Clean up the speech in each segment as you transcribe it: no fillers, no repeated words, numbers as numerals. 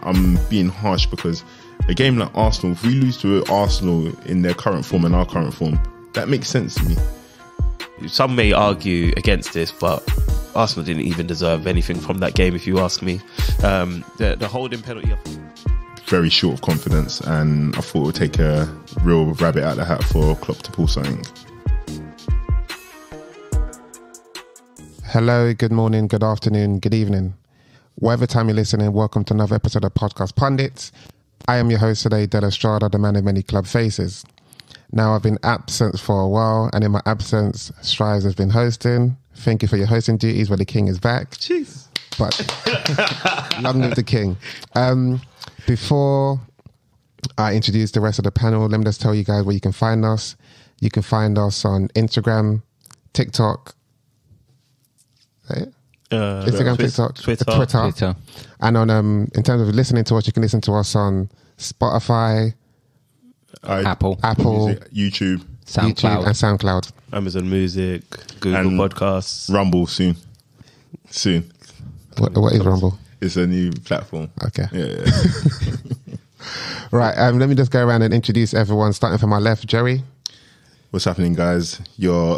I'm being harsh because a game like Arsenal, if we lose to Arsenal in their current form and our current form, that makes sense to me. Some may argue against this, but Arsenal didn't even deserve anything from that game, if you ask me. The holding penalty, very short of confidence, and I thought it would take a real rabbit out of the hat for Klopp to pull something. Hello, good morning, good afternoon, good evening. Whatever time you're listening, welcome to another episode of Podcast Pundits. I am your host today, Del Estrada, the man of many club faces. Now, I've been absent for a while, and in my absence, Strives has been hosting. Thank you for your hosting duties where the king is back. Jeez. But long live the king. Before I introduce the rest of the panel, let me just tell you guys where you can find us. You can find us on Instagram, TikTok, Instagram, TikTok, Twitter. And on in terms of listening to us, you can listen to us on Spotify, Apple, Music, YouTube, and SoundCloud, Amazon Music, Google and Podcasts, Rumble soon. What is Rumble? It's a new platform. Okay. Yeah. Right. Let me just go around and introduce everyone. Starting from my left, Jerry. What's happening, guys? Your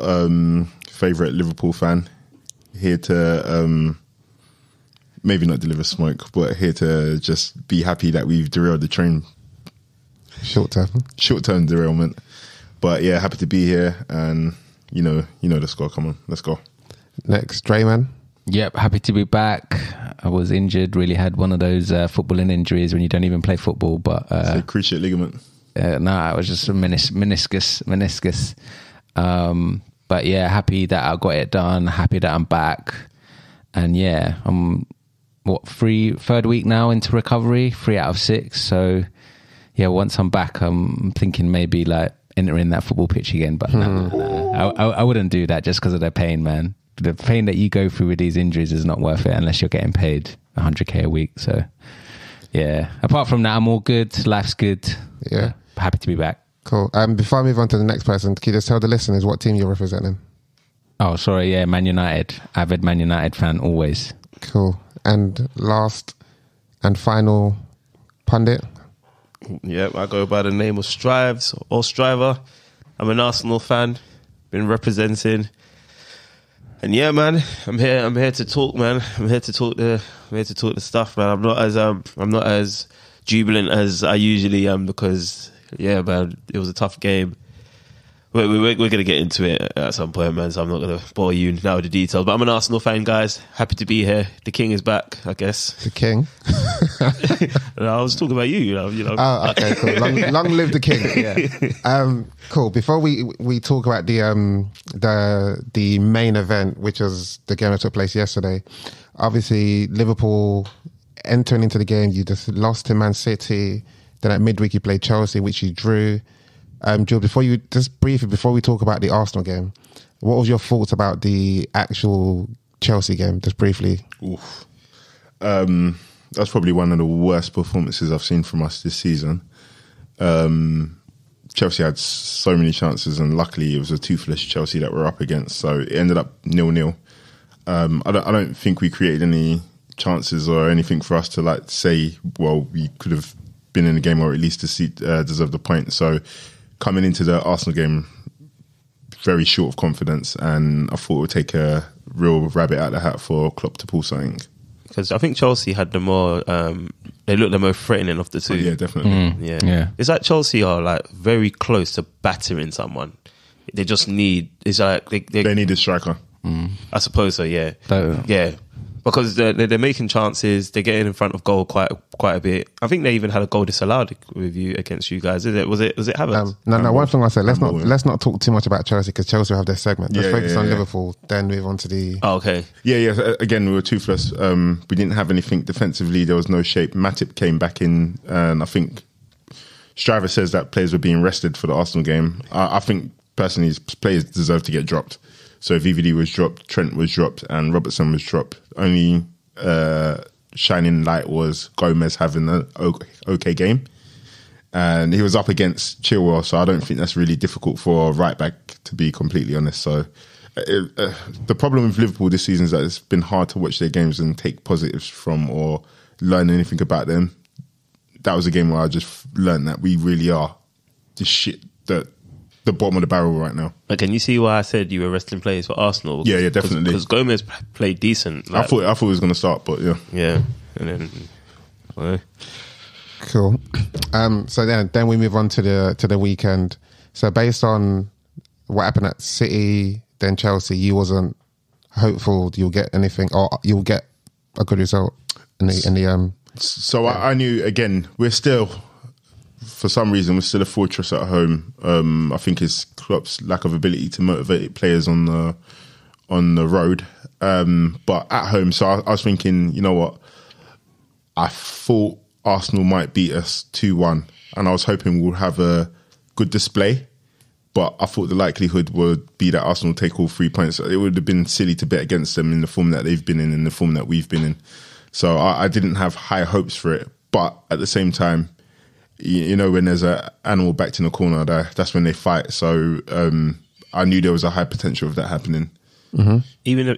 favourite Liverpool fan. Here to maybe not deliver smoke, but here to just be happy that we've derailed the train. Short term derailment. But yeah, happy to be here, and you know the score. Come on, let's go. Next, Drayman. Yep, happy to be back. I was injured, really had one of those footballing injuries when you don't even play football. But cruciate ligament. No, it was just a meniscus. But yeah, happy that I got it done. Happy that I'm back, and yeah, I'm third week now into recovery, 3 out of 6. So yeah, once I'm back, I'm thinking maybe like entering that football pitch again. But I wouldn't do that just because of the pain, man. The pain that you go through with these injuries is not worth it unless you're getting paid 100k a week. So yeah, apart from that, I'm all good. Life's good. Yeah, happy to be back. Cool. Before I move on to the next person, can you just tell the listeners what team you're representing? Oh, sorry. Yeah, Man United. Avid Man United fan, always. Cool. And last and final pundit. Yep, I go by the name of Strives or Striver. I'm an Arsenal fan. Been representing. And yeah, man, I'm here to talk, man. I'm here to talk the stuff, man. I'm not as jubilant as I usually am because, yeah, man, it was a tough game. We're going to get into it at some point, man, so I'm not going to bore you now with the details. But I'm an Arsenal fan, guys. Happy to be here. The king is back, I guess. The king? No, I was talking about you know. Oh, okay, cool. Long live the king. Yeah. Cool. Before we talk about the main event, which was the game that took place yesterday, obviously Liverpool entering into the game, you just lost to Man City. Then at midweek you played Chelsea, which you drew. Joe, before we talk about the Arsenal game, what was your thoughts about the actual Chelsea game, just briefly? Oof. That's probably one of the worst performances I've seen from us this season. Chelsea had so many chances, and luckily it was a toothless Chelsea that we're up against, so it ended up 0-0. I don't think we created any chances or anything for us to like say, well, we could have been in the game or at least deserve the point. So coming into the Arsenal game, very short of confidence, and I thought it would take a real rabbit out of the hat for Klopp to pull something. Because I think Chelsea had the more, they looked the most threatening of the two. Oh, yeah, definitely. Yeah. It's like Chelsea are like very close to battering someone. They just need, it's like they need a striker. I suppose so, yeah. Yeah. Because they're making chances, they're getting in front of goal quite a bit. I think they even had a goal disallowed with you against you guys. Was it Havertz? No. One thing I said, let's not talk too much about Chelsea because Chelsea will have their segment. Let's focus on Liverpool, then move on to the. Oh, okay. Yeah. Again, we were toothless. We didn't have anything defensively. There was no shape. Matip came back in, and I think Striver says that players were being rested for the Arsenal game. I think personally, players deserve to get dropped. So VVD was dropped, Trent was dropped, and Robertson was dropped. Only shining light was Gomez having an okay game. And he was up against Chilwell, so I don't think that's really difficult for a right back, to be completely honest. So the problem with Liverpool this season is that it's been hard to watch their games and take positives from or learn anything about them. that was a game where I just learned that we really are the shit that the bottom of the barrel right now. Like, can you see why I said you were resting players for Arsenal? Yeah, definitely. Because Gomez played decent. Like, I thought he was going to start, but yeah. Yeah, and then. Cool. So then we move on to the weekend. So based on what happened at City, then Chelsea, you wasn't hopeful you'll get anything, or you'll get a good result in the. So I knew, again, we're still, for some reason, we're still a fortress at home. I think it's Klopp's lack of ability to motivate players on the road, but at home. So I was thinking, you know what? I thought Arsenal might beat us 2-1, and I was hoping we'll have a good display. But I thought the likelihood would be that Arsenal take all 3 points. It would have been silly to bet against them in the form that they've been in the form that we've been in. So I didn't have high hopes for it. But at the same time, you know, when there's an animal backed in a corner, that's when they fight. So I knew there was a high potential of that happening. Mm-hmm.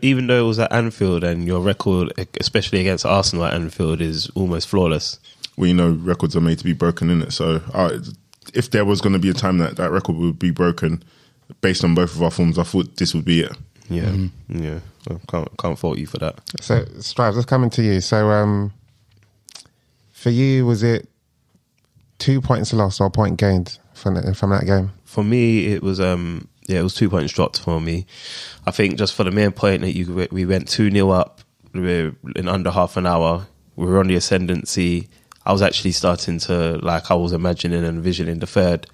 Even though it was at Anfield, and your record, especially against Arsenal at Anfield, is almost flawless. Well, you know, records are made to be broken, innit? So if there was going to be a time that record would be broken, based on both of our forms, I thought this would be it. Yeah, yeah. I can't fault you for that. So, Strives, let's come into you. So, for you, was it 2 points lost or a point gained from that game? For me, it was it was 2 points dropped for me. I think just for the main point that we went 2-0 up in under half an hour. We were on the ascendancy. I was actually starting to, I was imagining and envisioning the third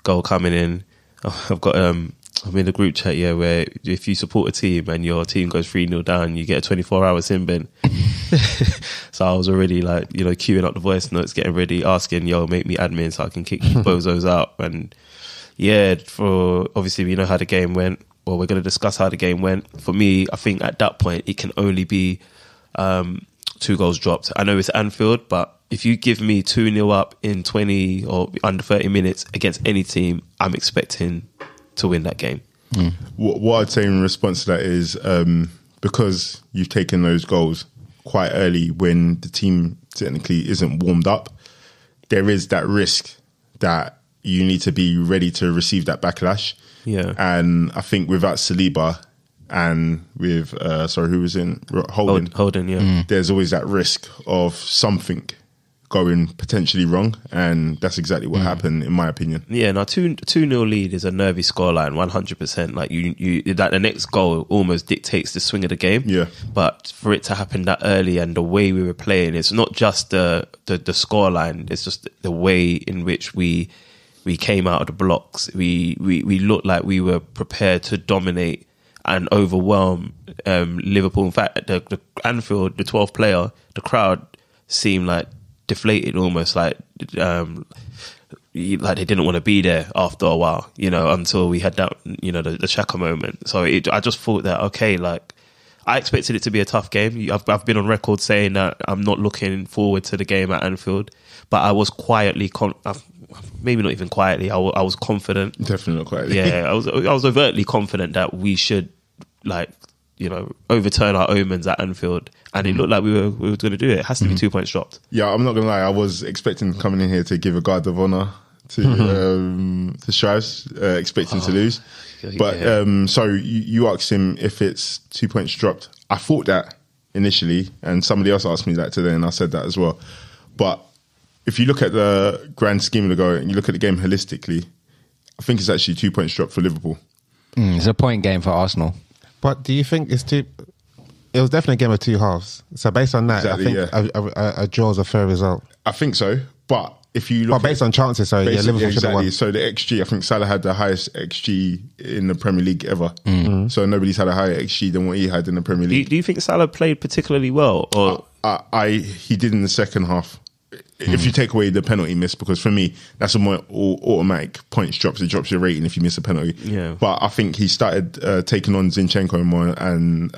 goal coming in. I've got I'm in the group chat where if you support a team and your team goes 3-0 down, you get a 24-hour sin bin. So I was already queuing up the voice notes, getting ready, asking, make me admin so I can kick bozos out. And for obviously we know how the game went. Well, we're going to discuss how the game went. For me, I think at that point it can only be 2 goals dropped. I know it's Anfield, but if you give me 2-0 up in 20 or under 30 minutes against any team, I'm expecting to win that game. Mm. What I'd say in response to that is because you've taken those goals quite early when the team technically isn't warmed up, there is that risk that you need to be ready to receive that backlash. Yeah. And I think without Saliba and with, who was in? Holden, yeah. There's always that risk of something going potentially wrong, and that's exactly what happened, in my opinion. Yeah, now 2-0 lead is a nervy scoreline, 100%. Like you that the next goal almost dictates the swing of the game. Yeah. But for it to happen that early and the way we were playing, it's not just the scoreline. It's just the way in which we came out of the blocks. We looked like we were prepared to dominate and overwhelm Liverpool. In fact, the Anfield, the 12th player, the crowd seemed like deflated, almost like they didn't want to be there after a while, until we had that, the Xhaka moment. So I just thought that, I expected it to be a tough game. I've been on record saying that I'm not looking forward to the game at Anfield, but I was quietly, maybe not even quietly, I was confident. Definitely not quietly. Yeah, I was overtly confident that we should, overturn our omens at Anfield, and it looked like we were going to do it. It has to be 2 points dropped. Yeah, I'm not going to lie. I was expecting coming in here to give a guard of honour to Strives, expecting to lose. But so you asked him if it's 2 points dropped. I thought that initially, and somebody else asked me that today, and I said that as well. But if you look at the grand scheme of the goal and you look at the game holistically, I think it's actually 2 points dropped for Liverpool. It's a point game for Arsenal. But do you think it's too? It was definitely a game of two halves. So based on that, Exactly, I think a draw is a fair result. I think so. But if you look based on chances, sorry, Liverpool should have won. So the XG, I think Salah had the highest XG in the Premier League ever. So nobody's had a higher XG than what he had in the Premier League. Do you think Salah played particularly well? Or he did in the second half. If you take away the penalty miss, because for me, that's a more automatic points drops. It drops your rating if you miss a penalty. Yeah. But I think he started taking on Zinchenko more and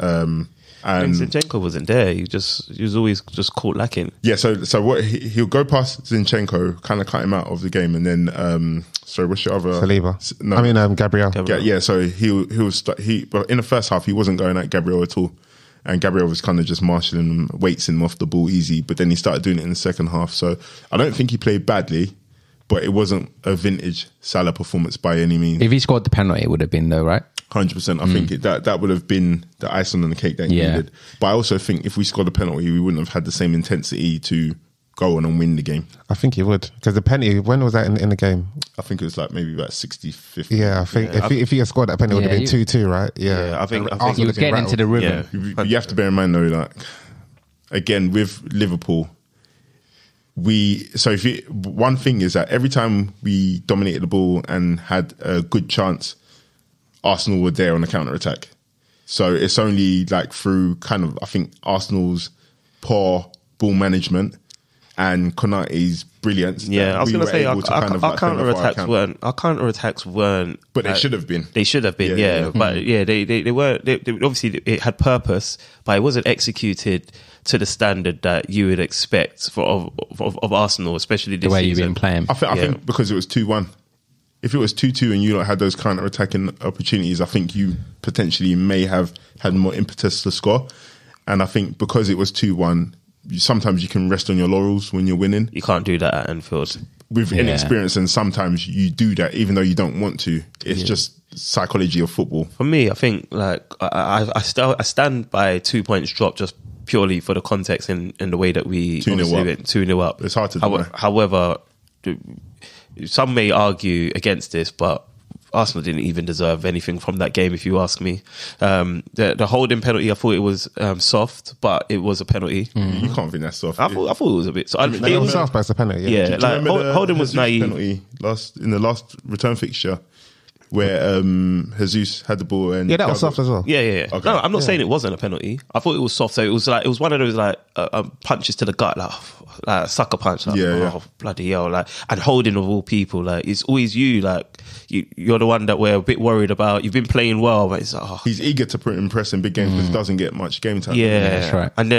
Zinchenko wasn't there. He was always just caught lacking. Yeah, so what he'll go past Zinchenko, kind of cut him out of the game, and then what's your other Saliba? No, I mean Gabriel. Yeah, so but in the first half he wasn't going at Gabriel at all, and Gabriel was kind of just marshalling him, weighting him off the ball easy, but then he started doing it in the second half. So I don't think he played badly, but it wasn't a vintage Salah performance by any means. If he scored the penalty, it would have been though, right? 100%. I think that would have been the icing on the cake that he needed. But I also think if we scored a penalty, we wouldn't have had the same intensity to go on and win the game. I think he would, because the penalty, when was that in the game? I think it was like maybe about 65th. Yeah, I think if he had scored that penalty, it would have been 2-2, right? Yeah, I think he was getting into the rhythm. Yeah. You have to bear in mind though, like, again, with Liverpool, one thing is that every time we dominated the ball and had a good chance, Arsenal were there on the counter-attack. So it's only like through kind of, I think, Arsenal's poor ball management and Konate's brilliance. Yeah, I was going to say our counter-attacks weren't. But they should have been. They should have been, yeah. But yeah, they weren't. They obviously, it had purpose, but it wasn't executed to the standard that you would expect of Arsenal, especially this the way season. you've been playing. I think because it was 2-1. If it was 2-2 and you not had those counter-attacking opportunities, I think you potentially may have had more impetus to score. And I think because it was 2-1, sometimes you can rest on your laurels when you're winning. You can't do that at Anfield. With inexperience, and sometimes you do that even though you don't want to. It's just psychology of football. For me, I think like I stand by 2 points drop just purely for the context and the way that we 2-0 up. It's hard to deny. However, some may argue against this, but Arsenal didn't even deserve anything from that game, if you ask me. The holding penalty, I thought it was soft, but it was a penalty. You can't think that's soft. I thought it was a bit soft. It was soft, but it's a penalty. Yeah, like Holden was naive. Penalty in the last return fixture where Jesus had the ball and that was soft as well. Yeah. Okay. No, I'm not saying it wasn't a penalty. I thought it was soft. So it was one of those like punches to the gut, like a sucker punch. Like, oh, bloody hell! Like, and Holding of all people, like it's always you. Like you're the one that we're a bit worried about. You've been playing well, but it's like, he's eager to impress in big games because doesn't get much game time. Yeah, that's right. And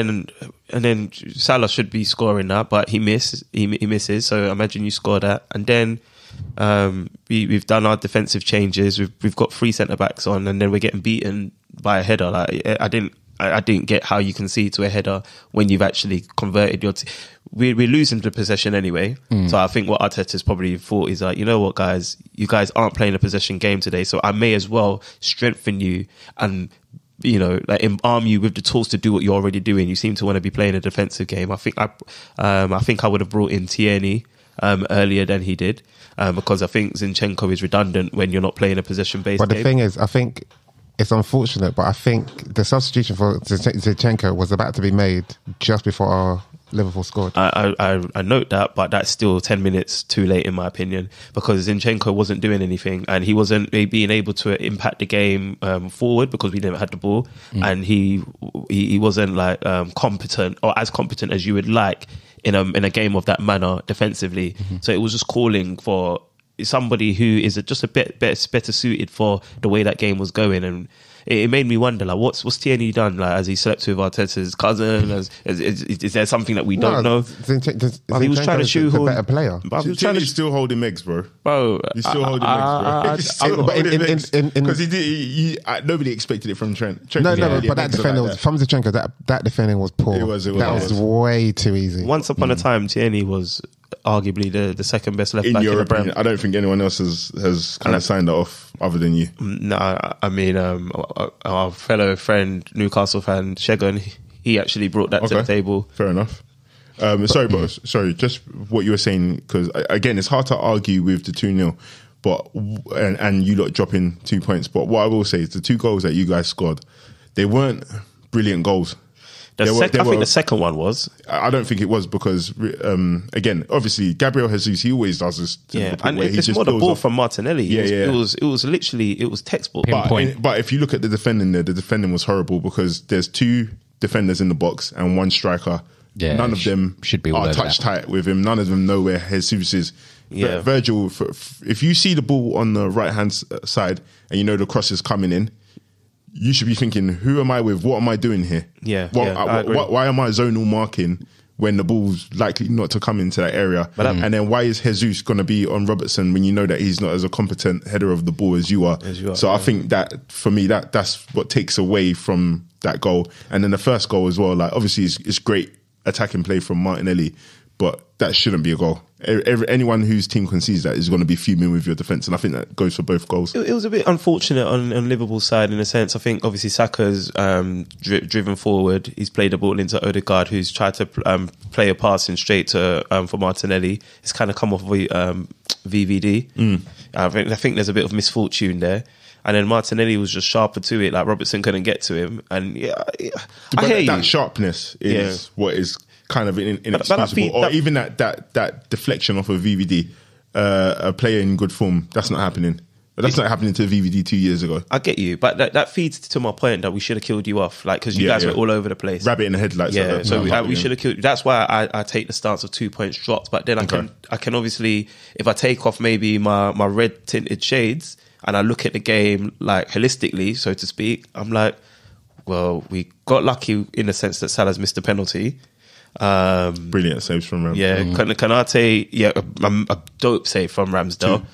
then Salah should be scoring that, but he misses. So imagine you score that, and then. We've done our defensive changes. We've got 3 centre backs on, and then we're getting beaten by a header. Like I didn't get how you can see to a header when you've actually converted your. We're losing the possession anyway. So I think what Arteta's probably thought is like, you know what, guys, you guys aren't playing a possession game today, so I may as well strengthen you and. You know, like arm you with the tools to do what you're already doing. You seem to want to be playing a defensive game. I think I would have brought in Tierney earlier than he did because I think Zinchenko is redundant when you're not playing a possession-based game. But the thing is, I think it's unfortunate, but I think the substitution for Zinchenko was about to be made just before Liverpool scored. I note that, but that's still 10 minutes too late in my opinion, because Zinchenko wasn't doing anything and he wasn't being able to impact the game forward because we never had the ball, and he wasn't like competent or as competent as you would like in a game of that manner defensively. So it was just calling for somebody who is just a bit better suited for the way that game was going. And it made me wonder, like, what's Tierney done? Like, has he slept with Arteta's cousin? Is there something that we don't know? He was trying to shoehorn. A better player. Tierney's still holding Megs, bro. He's still holding Megs, bro. Because nobody expected it from Trent. No, but that defending was from Zinchenko. That defending was poor. It was way too easy. Once upon a time, Tierney was arguably the second best left back in the Prem. I don't think anyone else has kind of signed that off other than you. No, I mean our fellow friend Newcastle fan Shegun, he actually brought that to the table. Fair enough. Sorry, just what you were saying, because again, it's hard to argue with the 2-0, but and you lot dropping 2 points. But what I will say is the 2 goals that you guys scored, they weren't brilliant goals. I think the second one was. I don't think it was because, again, obviously Gabriel Jesus, he always does this. And it's more the ball from Martinelli. It was literally textbook. But if you look at the defending there, the defending was horrible because there's 2 defenders in the box and 1 striker. Yeah, none of them should be are touch tight with him. None of them know where Jesus is. Yeah. Virgil, if you see the ball on the right hand side and you know the cross is coming in, you should be thinking, who am I with? What am I doing here? I agree. Why am I zonal marking when the ball's likely not to come into that area. And then why is Jesus going to be on Robertson when you know that he's not as a competent header of the ball as you are? So I think that, for me, that's what takes away from that goal. And then the first goal as well, like, obviously it's great attacking play from Martinelli, but that shouldn't be a goal. Anyone whose team concedes that is going to be fuming with your defence, and I think that goes for both goals. It was a bit unfortunate on Liverpool's side in a sense. I think obviously Saka's driven forward. He's played the ball into Odegaard, who's tried to play a passing straight to for Martinelli. It's kind of come off VVD. I think there's a bit of misfortune there. And then Martinelli was just sharper to it. Like, Robertson couldn't get to him. And I hear that you. sharpness is what is kind of inexcusable. Or even that deflection off of VVD, a player in good form, that's not happening. But that's not happening to VVD 2 years ago. I get you, but that feeds to my point that we should have killed you off, like, because you guys were all over the place. Rabbit in the headlights. Yeah, so we should have killed you. That's why I take the stance of 2 points dropped. But then I can obviously, if I take off maybe my red tinted shades and I look at the game like holistically, so to speak, I'm like, well, we got lucky in the sense that Salah's missed a penalty. Brilliant saves from Ramsdale. Yeah, Kanate, a dope save from Ramsdale.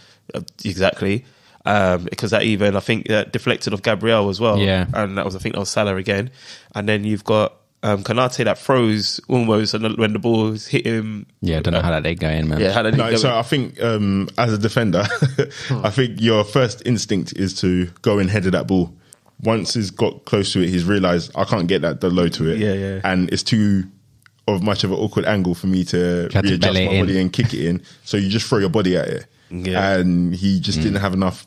Exactly. Because that even, I think, deflected off Gabriel as well. Yeah. And I think that was Salah again. And then you've got Kanate that froze almost when the ball hit him. Yeah, I don't know how that they go in, man. Yeah, how did go so in? I think as a defender, I think your first instinct is to go and header that ball. Once he's got close to it, he's realised I can't get that low to it. Yeah. And it's too of much of an awkward angle for me to readjust my body and kick it in. So you just throw your body at it. Yeah. And he just didn't have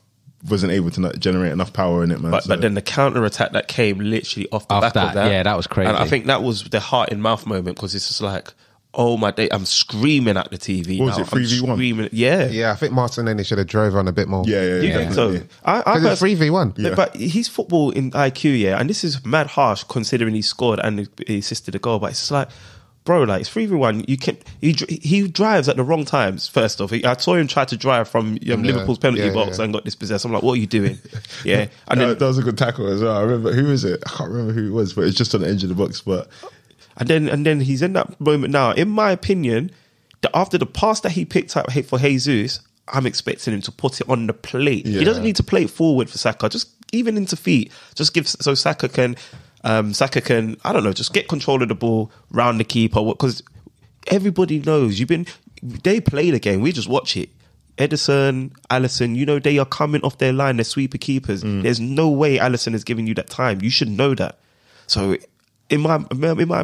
wasn't able to generate enough power in it, man. But then the counter attack that came literally off the back of that. Yeah, that was crazy. And I think that was the heart in mouth moment, because it's just like, oh my day, I'm screaming at the TV. What was it, 3v1? Yeah, I think Martinelli should have drove on a bit more. You think so? Because it's 3v1. Yeah. But he's football in IQ, and this is mad harsh considering he scored and he assisted a goal. But it's just like, bro, like, it's 3v1. He drives at the wrong times. First off, I saw him try to drive from Liverpool's penalty box and got dispossessed. I'm like, what are you doing? Yeah, and that was a good tackle as well. I remember, who was it? I can't remember who it was, but it's just on the edge of the box. But and then he's in that moment now. In my opinion, after the pass that he picked up for Jesus, I'm expecting him to put it on the plate. He doesn't need to play it forward for Saka. Just even into feet. Just give so Saka can, I don't know, just get control of the ball round the keeper, because everybody knows they play the game. We just watch it. Edison, Alisson, they are coming off their line. They're sweeper keepers. There's no way Alisson is giving you that time. You should know that. So in my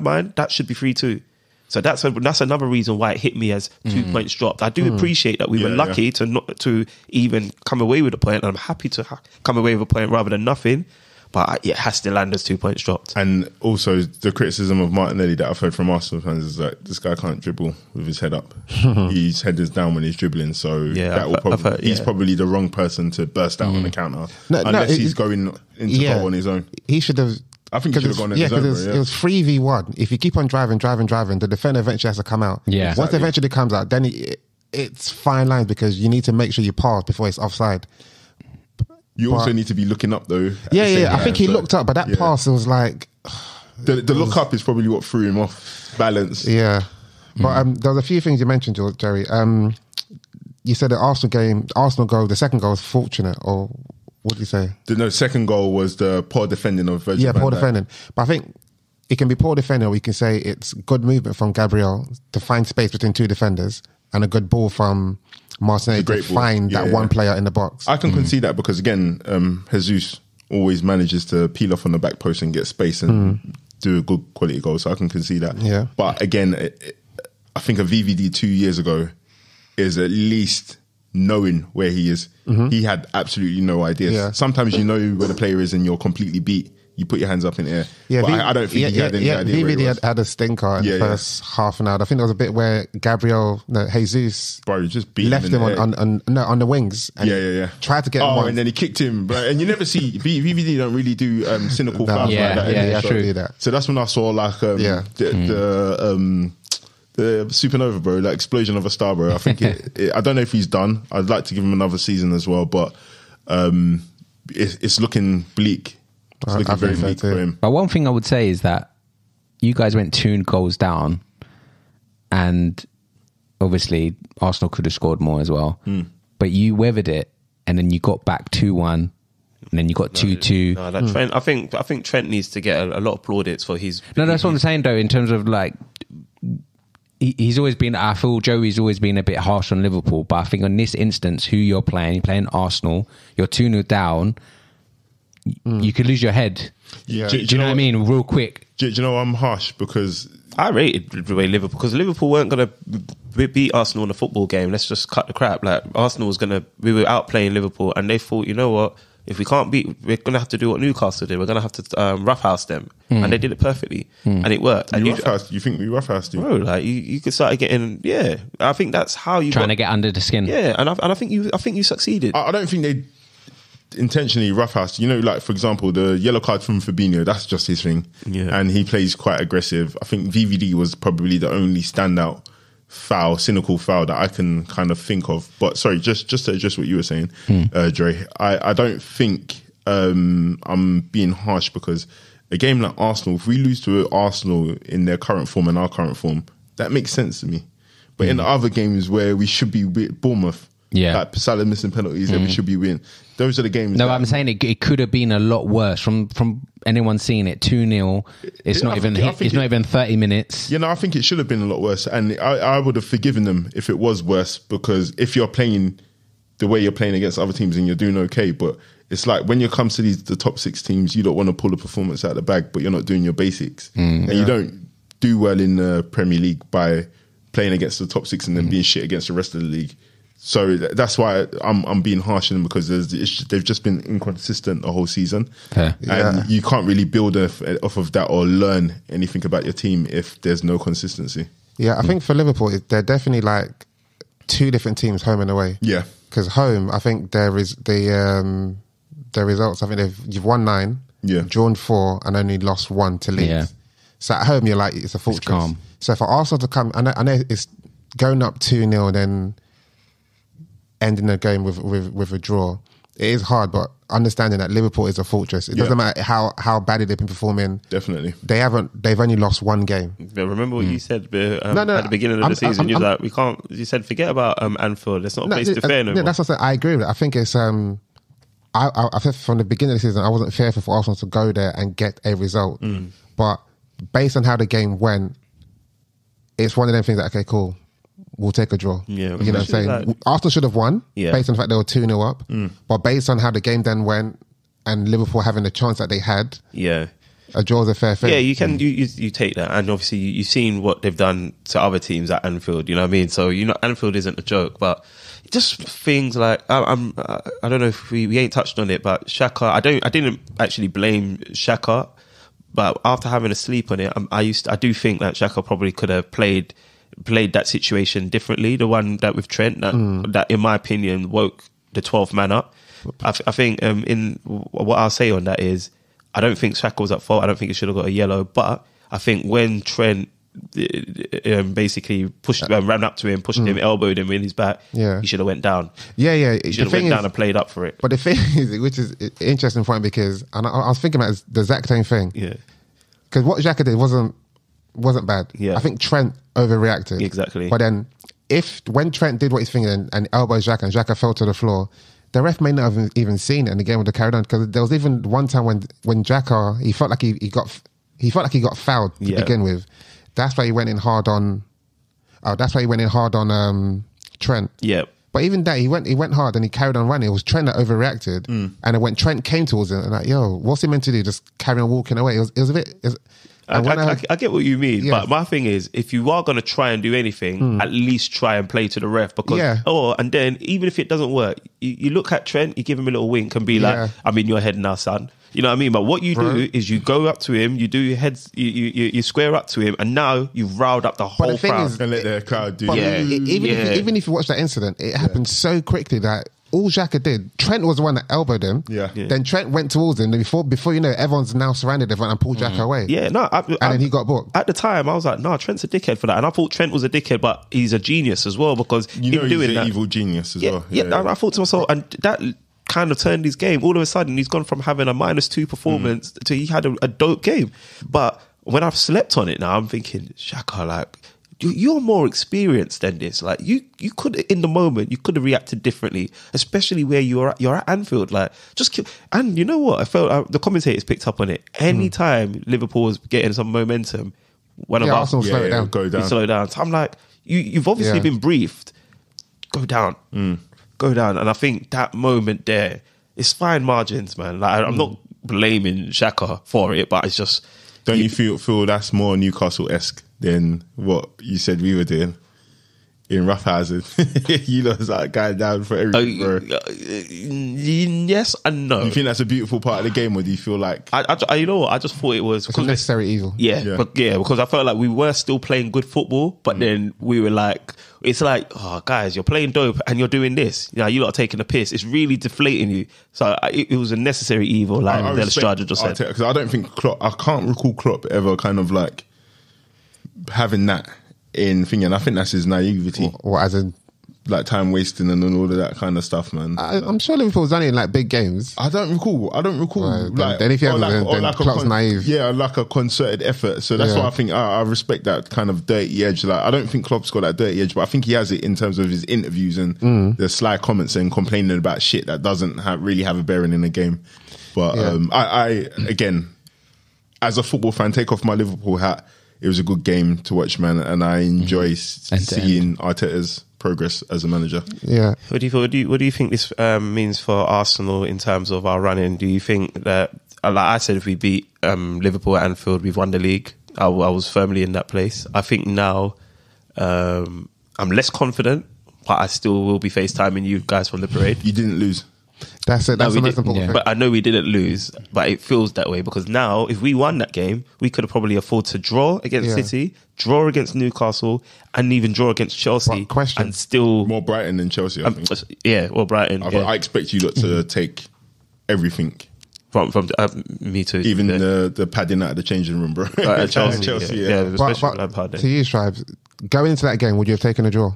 mind, that should be 3-2. So that's another reason why it hit me as 2 points dropped. I do appreciate that we were lucky to even come away with a point, and I'm happy to come away with a point rather than nothing. But it has to land as 2 points dropped. And also the criticism of Martinelli that I've heard from Arsenal fans is that this guy can't dribble with his head up. His head is down when he's dribbling, so he's probably the wrong person to burst out on the counter unless he's going into goal on his own. He should have. I think he should have gone on his own. Because it was 3v1. If you keep on driving, the defender eventually has to come out. Yeah. Once it eventually comes out, then it's fine lines, because you need to make sure you pass before it's offside. You also need to be looking up though. I think he looked up, but that pass was like the look up is probably what threw him off balance. Yeah, but there was a few things you mentioned, Jerry. You said the Arsenal goal, the second goal was fortunate, or what did you say? The second goal was the poor defending of Virgil van Dijk. Poor defending. But I think it can be poor defending, or we can say it's good movement from Gabriel to find space between two defenders, and a good ball from Martinelli to find that one player in the box. I can concede that, because again, Jesus always manages to peel off on the back post and get space and do a good quality goal, so I can concede that. Yeah. But again, I think a VVD 2 years ago is at least knowing where he is. He had absolutely no idea. Yeah. Sometimes you know where the player is and you're completely beat. You put your hands up in the air. Yeah, but I don't think he had any idea where he was. VVD had a stinker in the first half an hour. I think there was a bit where Jesus just beat left him on the wings. And tried to get him once. And then he kicked him. And you never see VVD don't really do cynical fouls like that. Yeah, true. Do that. So that's when I saw the supernova, bro, like explosion of a star, bro. I think I don't know if he's done. I'd like to give him another season as well, but it's looking bleak. It's looking very bleak for him. But one thing I would say is that you guys went 2 goals down, and obviously Arsenal could have scored more as well. But you weathered it, and then you got back 2-1, and then you got 2-2. No, that Trent, I think Trent needs to get a lot of plaudits for his. No, that's what I'm saying though. In terms of like, he's always been. I feel Joey's always been a bit harsh on Liverpool, but I think on this instance, who you're playing Arsenal, you're 2-0 down. You could lose your head. Yeah. Do you know what I mean? Real quick. Do you know I'm harsh because I rated the way Liverpool, because Liverpool weren't going to beat Arsenal in a football game. Let's just cut the crap. Like Arsenal was we were outplaying Liverpool, and they thought, you know what? If we can't beat, we're going to have to do what Newcastle did. We're going to have to roughhouse them, and they did it perfectly, and it worked. And you think we roughhoused you? Bro, like you could start getting, yeah. I think that's how you trying to get under the skin. Yeah, and I think you succeeded. I don't think they intentionally roughhoused. You know, like for example, the yellow card from Fabinho, that's just his thing. Yeah. And he plays quite aggressive. I think VVD was probably the only standout cynical foul that I can kind of think of. But sorry, just to address what you were saying, Dre, I don't think I'm being harsh, because a game like Arsenal, if we lose to Arsenal in their current form and our current form, that makes sense to me. But in the other games where we should be with Bournemouth, like Salah missing penalties that we should be winning, those are the games. No, I'm saying it could have been a lot worse. From anyone seeing it, 2-0. It's not even 30 minutes. You know, I think it should have been a lot worse, and I would have forgiven them if it was worse, because if you're playing the way you're playing against other teams and you're doing okay, but it's like when you come to the top 6 teams, you don't want to pull a performance out of the bag, but you're not doing your basics, and you don't do well in the Premier League by playing against the top 6 and then being shit against the rest of the league. So that's why I'm being harsh on them, because they've just been inconsistent the whole season. And you can't really build off of that or learn anything about your team if there's no consistency. Yeah, I think for Liverpool, they're definitely like 2 different teams, home and away. Yeah. Because home, I think there is the results. I think you've won 9, drawn 4, and only lost 1 to Leeds. Yeah. So at home, you're like, it's a fortress. It's calm. So for Arsenal to come, I know it's going up 2-0, then ending the game with a draw. It is hard, but understanding that Liverpool is a fortress. It doesn't matter how badly they've been performing. Definitely. They've only lost 1 game. Yeah, remember what you said at the beginning of the season? You like, we can't. You said forget about Anfield. It's not a place to fair no more. That's what I said. I agree with it. I think it's I said from the beginning of the season, I wasn't fearful for Arsenal to go there and get a result. But based on how the game went, it's one of them things that, okay, cool, we'll take a draw. Yeah, you know what I'm saying? Like, Arsenal should have won based on the fact they were 2-0 up. But based on how the game then went and Liverpool having the chance that they had, a draw is a fair thing. Yeah, you can you take that, and obviously you've seen what they've done to other teams at Anfield. You know what I mean? So Anfield isn't a joke, but just things like I don't know if we ain't touched on it, but Xhaka. I didn't actually blame Xhaka, but after having a sleep on it, I do think that Xhaka probably could have played that situation differently. The one that with Trent, that in my opinion woke the 12th man up. I think in what I'll say on that is, I don't think Xhaka was at fault. I don't think he should have got a yellow. But I think when Trent basically ran up to him, pushed him, elbowed him in his back, he should have went down. Yeah. He should have went down and played up for it. But the thing is, which is an interesting point, because and I was thinking about the exact same thing. Yeah. Because what Xhaka did wasn't bad. Yeah. I think Trent overreacted. Exactly. But then when Trent did what he's thinking and elbowed Xhaka and Xhaka fell to the floor, the ref may not have even seen it and the game would have carried on, because there was even one time when Xhaka, he felt like he got fouled to begin with. That's why he went in hard on Trent. Yeah. But even that, he went hard and he carried on running. It was Trent that overreacted. And when Trent came towards him, and like, yo, what's he meant to do? Just carry on walking away? It was a bit... I get what you mean, but my thing is, if you are going to try and do anything, at least try and play to the ref, because and then even if it doesn't work, you look at Trent, you give him a little wink and be like, I'm in your head now, son. You know what I mean? But what you do is you go up to him, you do your heads, you square up to him, and now you've riled up the whole crowd. And let the crowd do Even if you watch that incident, it happened so quickly that all Xhaka did, Trent was the one that elbowed him. Then Trent went towards him. And before you know, everyone's now surrounded everyone and pulled Xhaka away. And then he got booked. At the time, I was like, no, Trent's a dickhead for that. And I thought Trent was a dickhead, but he's a genius as well, because he's an evil genius as well. I thought to myself, and that kind of turned his game. All of a sudden, he's gone from having a -2 performance to he had a dope game. But when I've slept on it now, I'm thinking, Xhaka, like, you're more experienced than this. Like you could, in the moment, you could have reacted differently, especially where you're at Anfield. Like and you know what? I felt the commentators picked up on it. Anytime Liverpool was getting some momentum, one of us Arsenal slow it down. Go down. slow down. So I'm like, you've obviously been briefed. Go down, go down. And I think that moment there, it's fine margins, man. Like I'm not blaming Xhaka for it, but it's just. Don't you feel that's more Newcastle-esque than what you said we were doing in Roughhausen? You know, it's like going down for everything, bro. Yes and no. Do you think that's a beautiful part of the game, or do you feel like... you know what? I just thought it was... It's a necessary evil. Yeah, because I felt like we were still playing good football, but then we were like... It's like, oh, guys, you're playing dope and you're doing this. You know, you're not taking a piss. It's really deflating you. So it was a necessary evil, like the Estrada just said. Because I don't think Klopp... I can't recall Klopp ever kind of like having that in thinking. I think that's his naivety. Or as in... Like time wasting and all of that kind of stuff, man. I'm sure Liverpool's done it in like big games. I don't recall. Right, then if you haven't, then Klopp's naive. Yeah, like a concerted effort. So that's why I think I respect that kind of dirty edge. Like I don't think Klopp's got that dirty edge, but I think he has it in terms of his interviews and the sly comments and complaining about shit that doesn't really have a bearing in the game. But I again, as a football fan, take off my Liverpool hat. It was a good game to watch, man, and I enjoy seeing Arteta's progress as a manager. Yeah. What do you think this means for Arsenal in terms of our running? Do you think that, like I said, if we beat Liverpool at Anfield, we've won the league? I was firmly in that place. I think now I'm less confident, but I still will be FaceTiming you guys from the parade. You didn't lose. That's it. That's the most important thing. But I know we didn't lose, but it feels that way because now, if we won that game, we could have probably afforded to draw against City, draw against Newcastle, and even draw against Chelsea. Question. And still... More Brighton than Chelsea, I think. Yeah, well, Brighton. I expect you lot to take everything. From me too. Even the padding out of the changing room, bro. Chelsea, yeah. Especially Lampard. To you, Strives, going into that game, would you have taken a draw?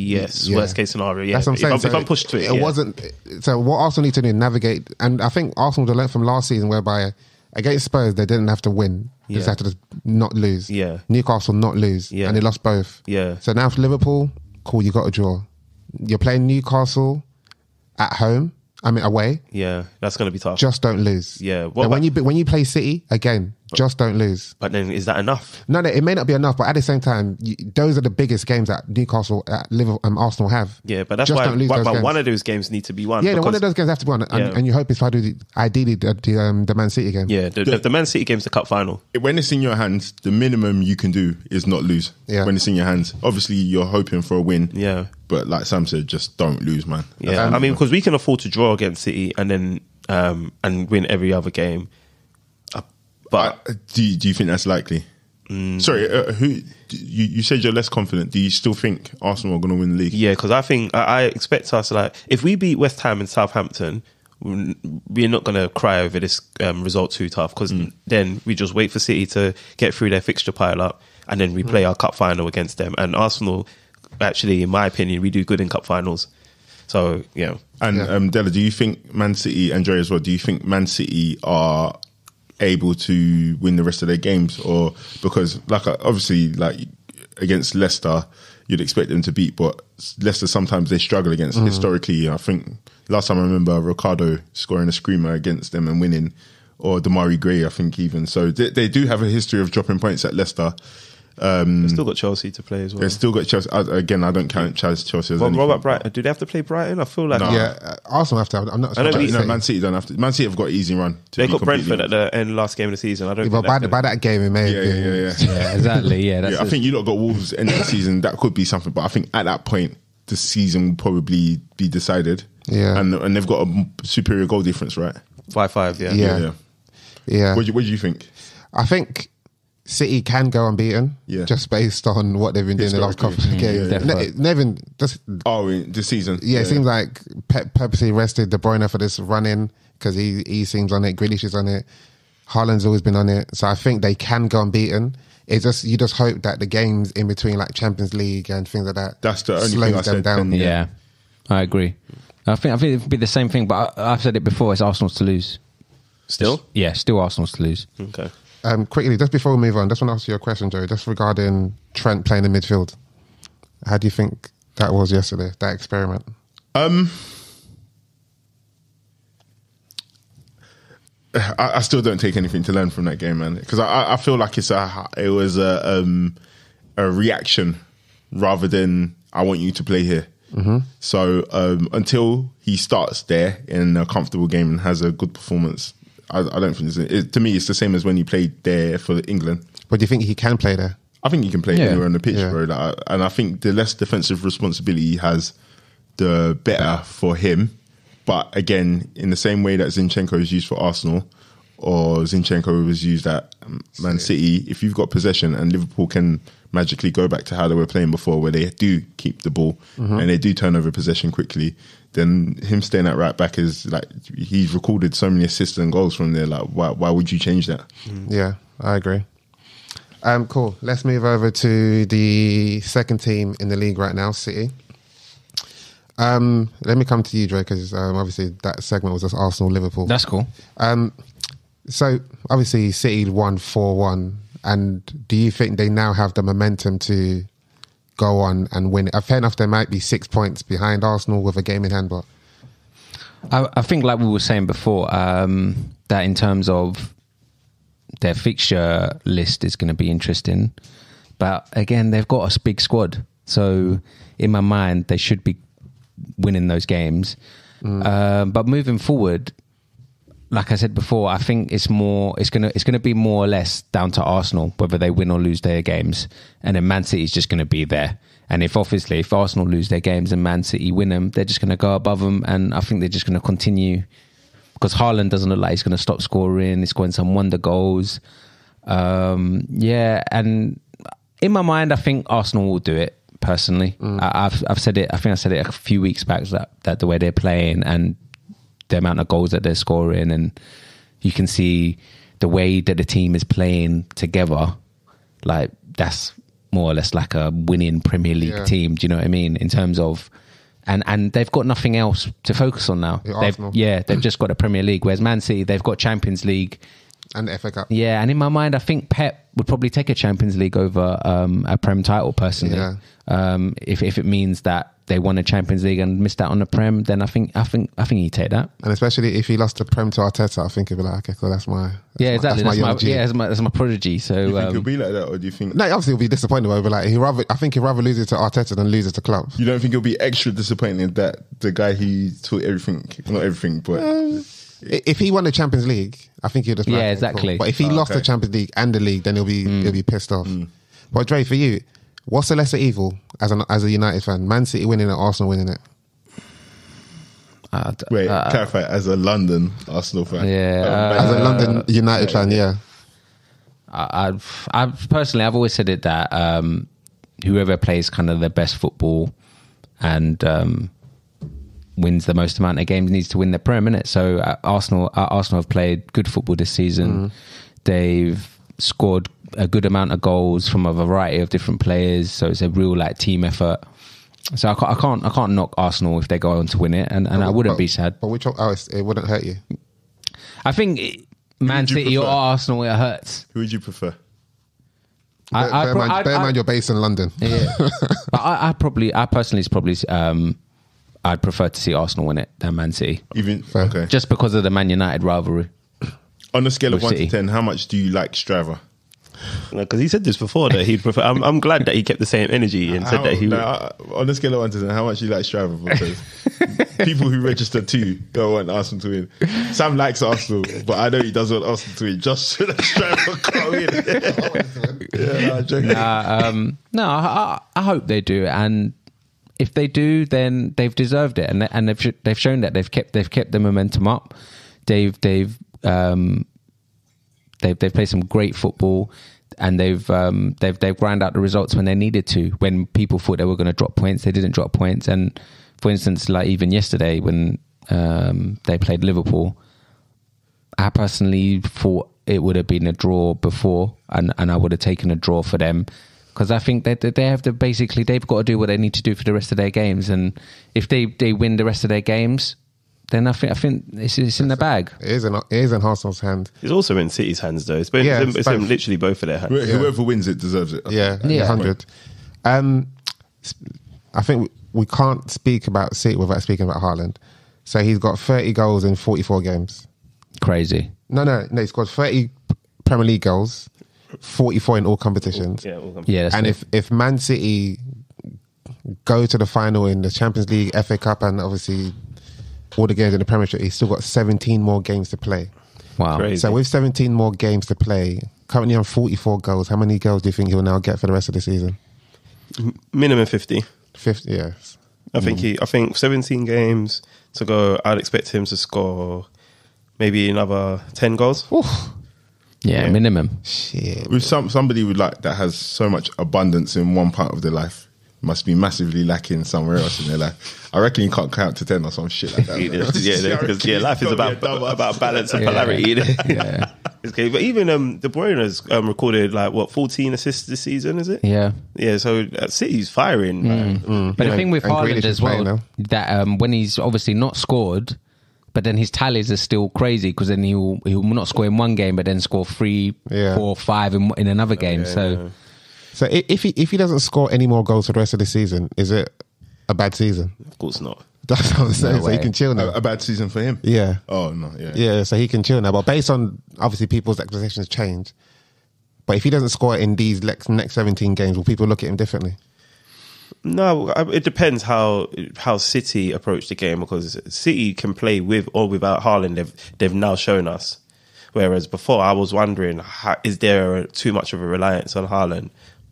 Yes. Worst case scenario. Yeah. That's what I'm saying. If I'm pushed to it, it wasn't. So what Arsenal need to do is navigate, and I think Arsenal learned from last season, whereby against Spurs they didn't have to win; they just had to just not lose. Yeah. Newcastle not lose, and they lost both. Yeah. So now for Liverpool, cool, you got a draw. You're playing Newcastle at home. I mean away. Yeah, that's going to be tough. Just don't lose. Yeah. And when you play City again, just don't lose. But then, is that enough? No, it may not be enough, but at the same time, those are the biggest games that Newcastle, Liverpool, Arsenal have. Yeah, but that's just why. Don't lose those games. One of those games need to be won. Yeah, one of those games have to be won, and you hope it's ideally the Man City game. Yeah, the Man City game's the cup final. When it's in your hands, the minimum you can do is not lose. Yeah. When it's in your hands, obviously you're hoping for a win. Yeah. But like Sam said, just don't lose, man. Yeah, I mean, because we can afford to draw against City and then and win every other game. But do you think that's likely? Sorry, who you said you're less confident. Do you still think Arsenal are going to win the league? Yeah, because I think I expect us, like, if we beat West Ham and Southampton, we're not going to cry over this result too tough, because then we just wait for City to get through their fixture pile up and then we play our cup final against them. And Arsenal, actually, in my opinion, we do good in cup finals. So, yeah. And Della, do you think Man City, and Dre as well, do you think Man City are able to win the rest of their games? Or because, like, obviously, like against Leicester, you'd expect them to beat, but Leicester sometimes they struggle against. Historically, I think last time I remember Ricardo scoring a screamer against them and winning, or Damari Gray, I think even. So they do have a history of dropping points at Leicester. They've still got Chelsea to play as well. They've still got Chelsea. Again, I don't count Chelsea as anything. What about Brighton? Do they have to play Brighton? I feel like... No. Arsenal have to. I'm not. Man City don't have to. Man City have got an easy run. They got Brentford at the end last game of the season. I don't. But by that game, it may have been. Yeah, exactly. Yeah, I think you lot got Wolves end of the season. That could be something, but I think at that point the season will probably be decided. Yeah, and they've got a superior goal difference, right? 5-5. Yeah. What do you think? I think City can go unbeaten, just based on what they've been doing the last couple of games. Nevin, just this season. Yeah, it seems like Pep purposely rested De Bruyne for this run-in because he seems on it. Grealish is on it. Haaland's always been on it. So I think they can go unbeaten. It's just you just hope that the games in between, like Champions League and things like that, that's the only thing I said. Down. Yeah, I agree. I think it would be the same thing, but I've said it before. It's Arsenal's to lose. Still? Yeah, still Arsenal's to lose. Okay. Quickly, just before we move on, just want to ask you a question, Joe, just regarding Trent playing in midfield. How do you think that was yesterday, that experiment? I still don't take anything to learn from that game, man, because I feel like it was a reaction rather than I want you to play here. Mm-hmm. So until he starts there in a comfortable game and has a good performance, I don't think to me it's the same as when he played there for England. But do you think he can play there? I think he can play anywhere on the pitch, bro. And I think the less defensive responsibility he has, the better for him. But again, in the same way that Zinchenko is used for Arsenal or Zinchenko was used at Man City, if you've got possession and Liverpool can magically go back to how they were playing before, where they do keep the ball and they do turn over possession quickly, then him staying at right back is like, he's recorded so many assists and goals from there. Like, why would you change that? Yeah, I agree. Cool. Let's move over to the second team in the league right now, City. Let me come to you, Dre, because obviously that segment was just Arsenal-Liverpool. That's cool. So obviously City won 4-1, and do you think they now have the momentum to go on and win? Fair enough, they might be 6 points behind Arsenal with a game in hand, but I think, like we were saying before, that in terms of their fixture list is going to be interesting. But again, they've got a big squad. So in my mind, they should be winning those games. But moving forward, like I said before, I think it's going to be more or less down to Arsenal whether they win or lose their games, and then Man City is just going to be there. And if Arsenal lose their games and Man City win them, they're just going to go above them, and I think they're just going to continue, because Haaland doesn't look like he's going to stop scoring. He's scoring some wonder goals. And in my mind, I think Arsenal will do it. Personally, I've said it. I think I said it a few weeks back that the way they're playing and the amount of goals that they're scoring, and you can see the way that the team is playing together. Like, that's more or less like a winning Premier League team. Do you know what I mean? In terms of, and they've got nothing else to focus on now. They've just got a Premier League. Whereas Man City, they've got Champions League and the FA Cup. Yeah, and in my mind, I think Pep would probably take a Champions League over a Prem title personally. Yeah. If it means that they won a Champions League and missed out on the Prem, then I think he'd take that. And especially if he lost the Prem to Arteta, I think he'd be like, okay, cool, that's my that's my prodigy. So do you think he'll be like that, or do you think? No, obviously he'll be disappointed. But like, I think he'd rather lose it to Arteta than lose it to Klopp. You don't think he'll be extra disappointed that the guy he taught everything, not everything, but if he won the Champions League, I think he'll just exactly. Cool. But if he lost the Champions League and the league, then he'll be pissed off. But Dre, for you, what's the lesser evil as a United fan? Man City winning it, Arsenal winning it? Clarify, as a London Arsenal fan. As a London United fan, yeah. I've personally, I've always said it that whoever plays kind of their best football and wins the most amount of games needs to win the Prem, innit? So Arsenal have played good football this season. They've scored a good amount of goals from a variety of different players, so it's a real like team effort. So I can't knock Arsenal if they go on to win it, and I wouldn't be sad. But it wouldn't hurt you. I think Man City or Arsenal, it hurts. Who would you prefer? Bear in mind you're based in London. Yeah. I personally I'd prefer to see Arsenal win it than Man City. Okay. Just because of the Man United rivalry. On a scale of 1 to 10, how much do you like Strava? Because he said this before that he'd prefer. I'm glad that he kept the same energy and said that he would. On a scale of 1 to 10, how much do you like Strava? Because people who register too don't want Arsenal to win. Sam likes Arsenal, but I know he doesn't want Arsenal to win just so that Strava can't win. I hope they do, and if they do, then they've deserved it, and they've shown that they've kept the momentum up. They've played some great football, and they've ground out the results when they needed to. When people thought they were going to drop points, they didn't drop points. And for instance, like even yesterday when they played Liverpool, I personally thought it would have been a draw before, and I would have taken a draw for them, because I think that they have to they've got to do what they need to do for the rest of their games. And if they win the rest of their games, then I think it's in the bag. It is in Arsenal's hand. It's also in City's hands, though. It's in literally both of their hands. Whoever wins it deserves it. Yeah. 100. I think we can't speak about City without speaking about Haaland. So he's got 30 goals in 44 games. Crazy. No. He scored 30 Premier League goals, 44 in all competitions. All competitions. Yeah, And if Man City go to the final in the Champions League, FA Cup, and obviously all the games in the Premiership, he's still got 17 more games to play. Wow. Crazy. So with 17 more games to play, currently on 44 goals, how many goals do you think he'll now get for the rest of the season? Minimum 50. 50, yes. I think 17 games to go. I'd expect him to score maybe another 10 goals. Oof. Yeah, minimum. Shit. With somebody would like that has so much abundance in one part of their life, must be massively lacking somewhere else in their life. I reckon you can't count to 10 or some shit like that. Because life is about balance and polarity. Yeah. Okay, but even De Bruyne has recorded 14 assists this season, is it? Yeah. Yeah, so City's firing, man. But the thing with and Haaland Grealish as is playing well, now. that when he's obviously not scored, but then his tallies are still crazy because then he'll not score in one game, but then score 3, 4, 5 in another game. So if he doesn't score any more goals for the rest of the season, is it a bad season? Of course not. That's what I'm saying. No so he way. can chill now. A bad season for him. Yeah. Oh no. Yeah. Yeah, so he can chill now. But based on, obviously, people's expectations change. But if he doesn't score in these next 17 games, will people look at him differently? No, it depends how City approach the game, because City can play with or without Haaland. They've now shown us. Whereas before, I was wondering, is there too much of a reliance on Haaland?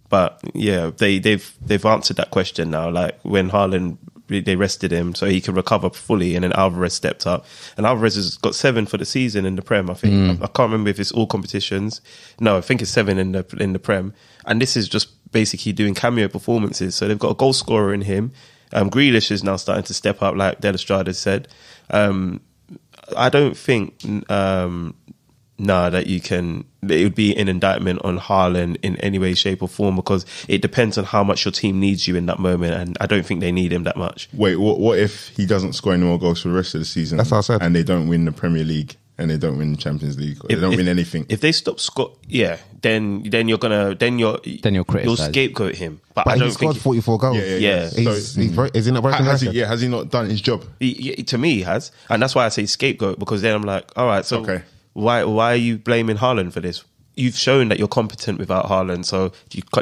But yeah, they've answered that question now. Like when Haaland, they rested him so he can recover fully, and then Alvarez stepped up, and Alvarez has got 7 for the season in the Prem. I think I can't remember if it's all competitions. No, I think it's 7 in the Prem, and this is just basically doing cameo performances. So they've got a goal scorer in him. Grealish is now starting to step up, like Del Estrada said. I don't think that you can. It would be an indictment on Haaland in any way, shape, or form, because it depends on how much your team needs you in that moment, and I don't think they need him that much. Wait, what if he doesn't score any more goals for the rest of the season? That's what I said. And they don't win the Premier League, and they don't win the Champions League, or they don't win anything. If they stop then you'll criticize. scapegoat him. But I But don't he scored think 44 goals. Yeah. Is he not broken Has record? he not done his job? to me he has, and that's why I say scapegoat, because then I'm like, all right, so Okay. why are you blaming Haaland for this? You've shown that you're competent without Haaland, so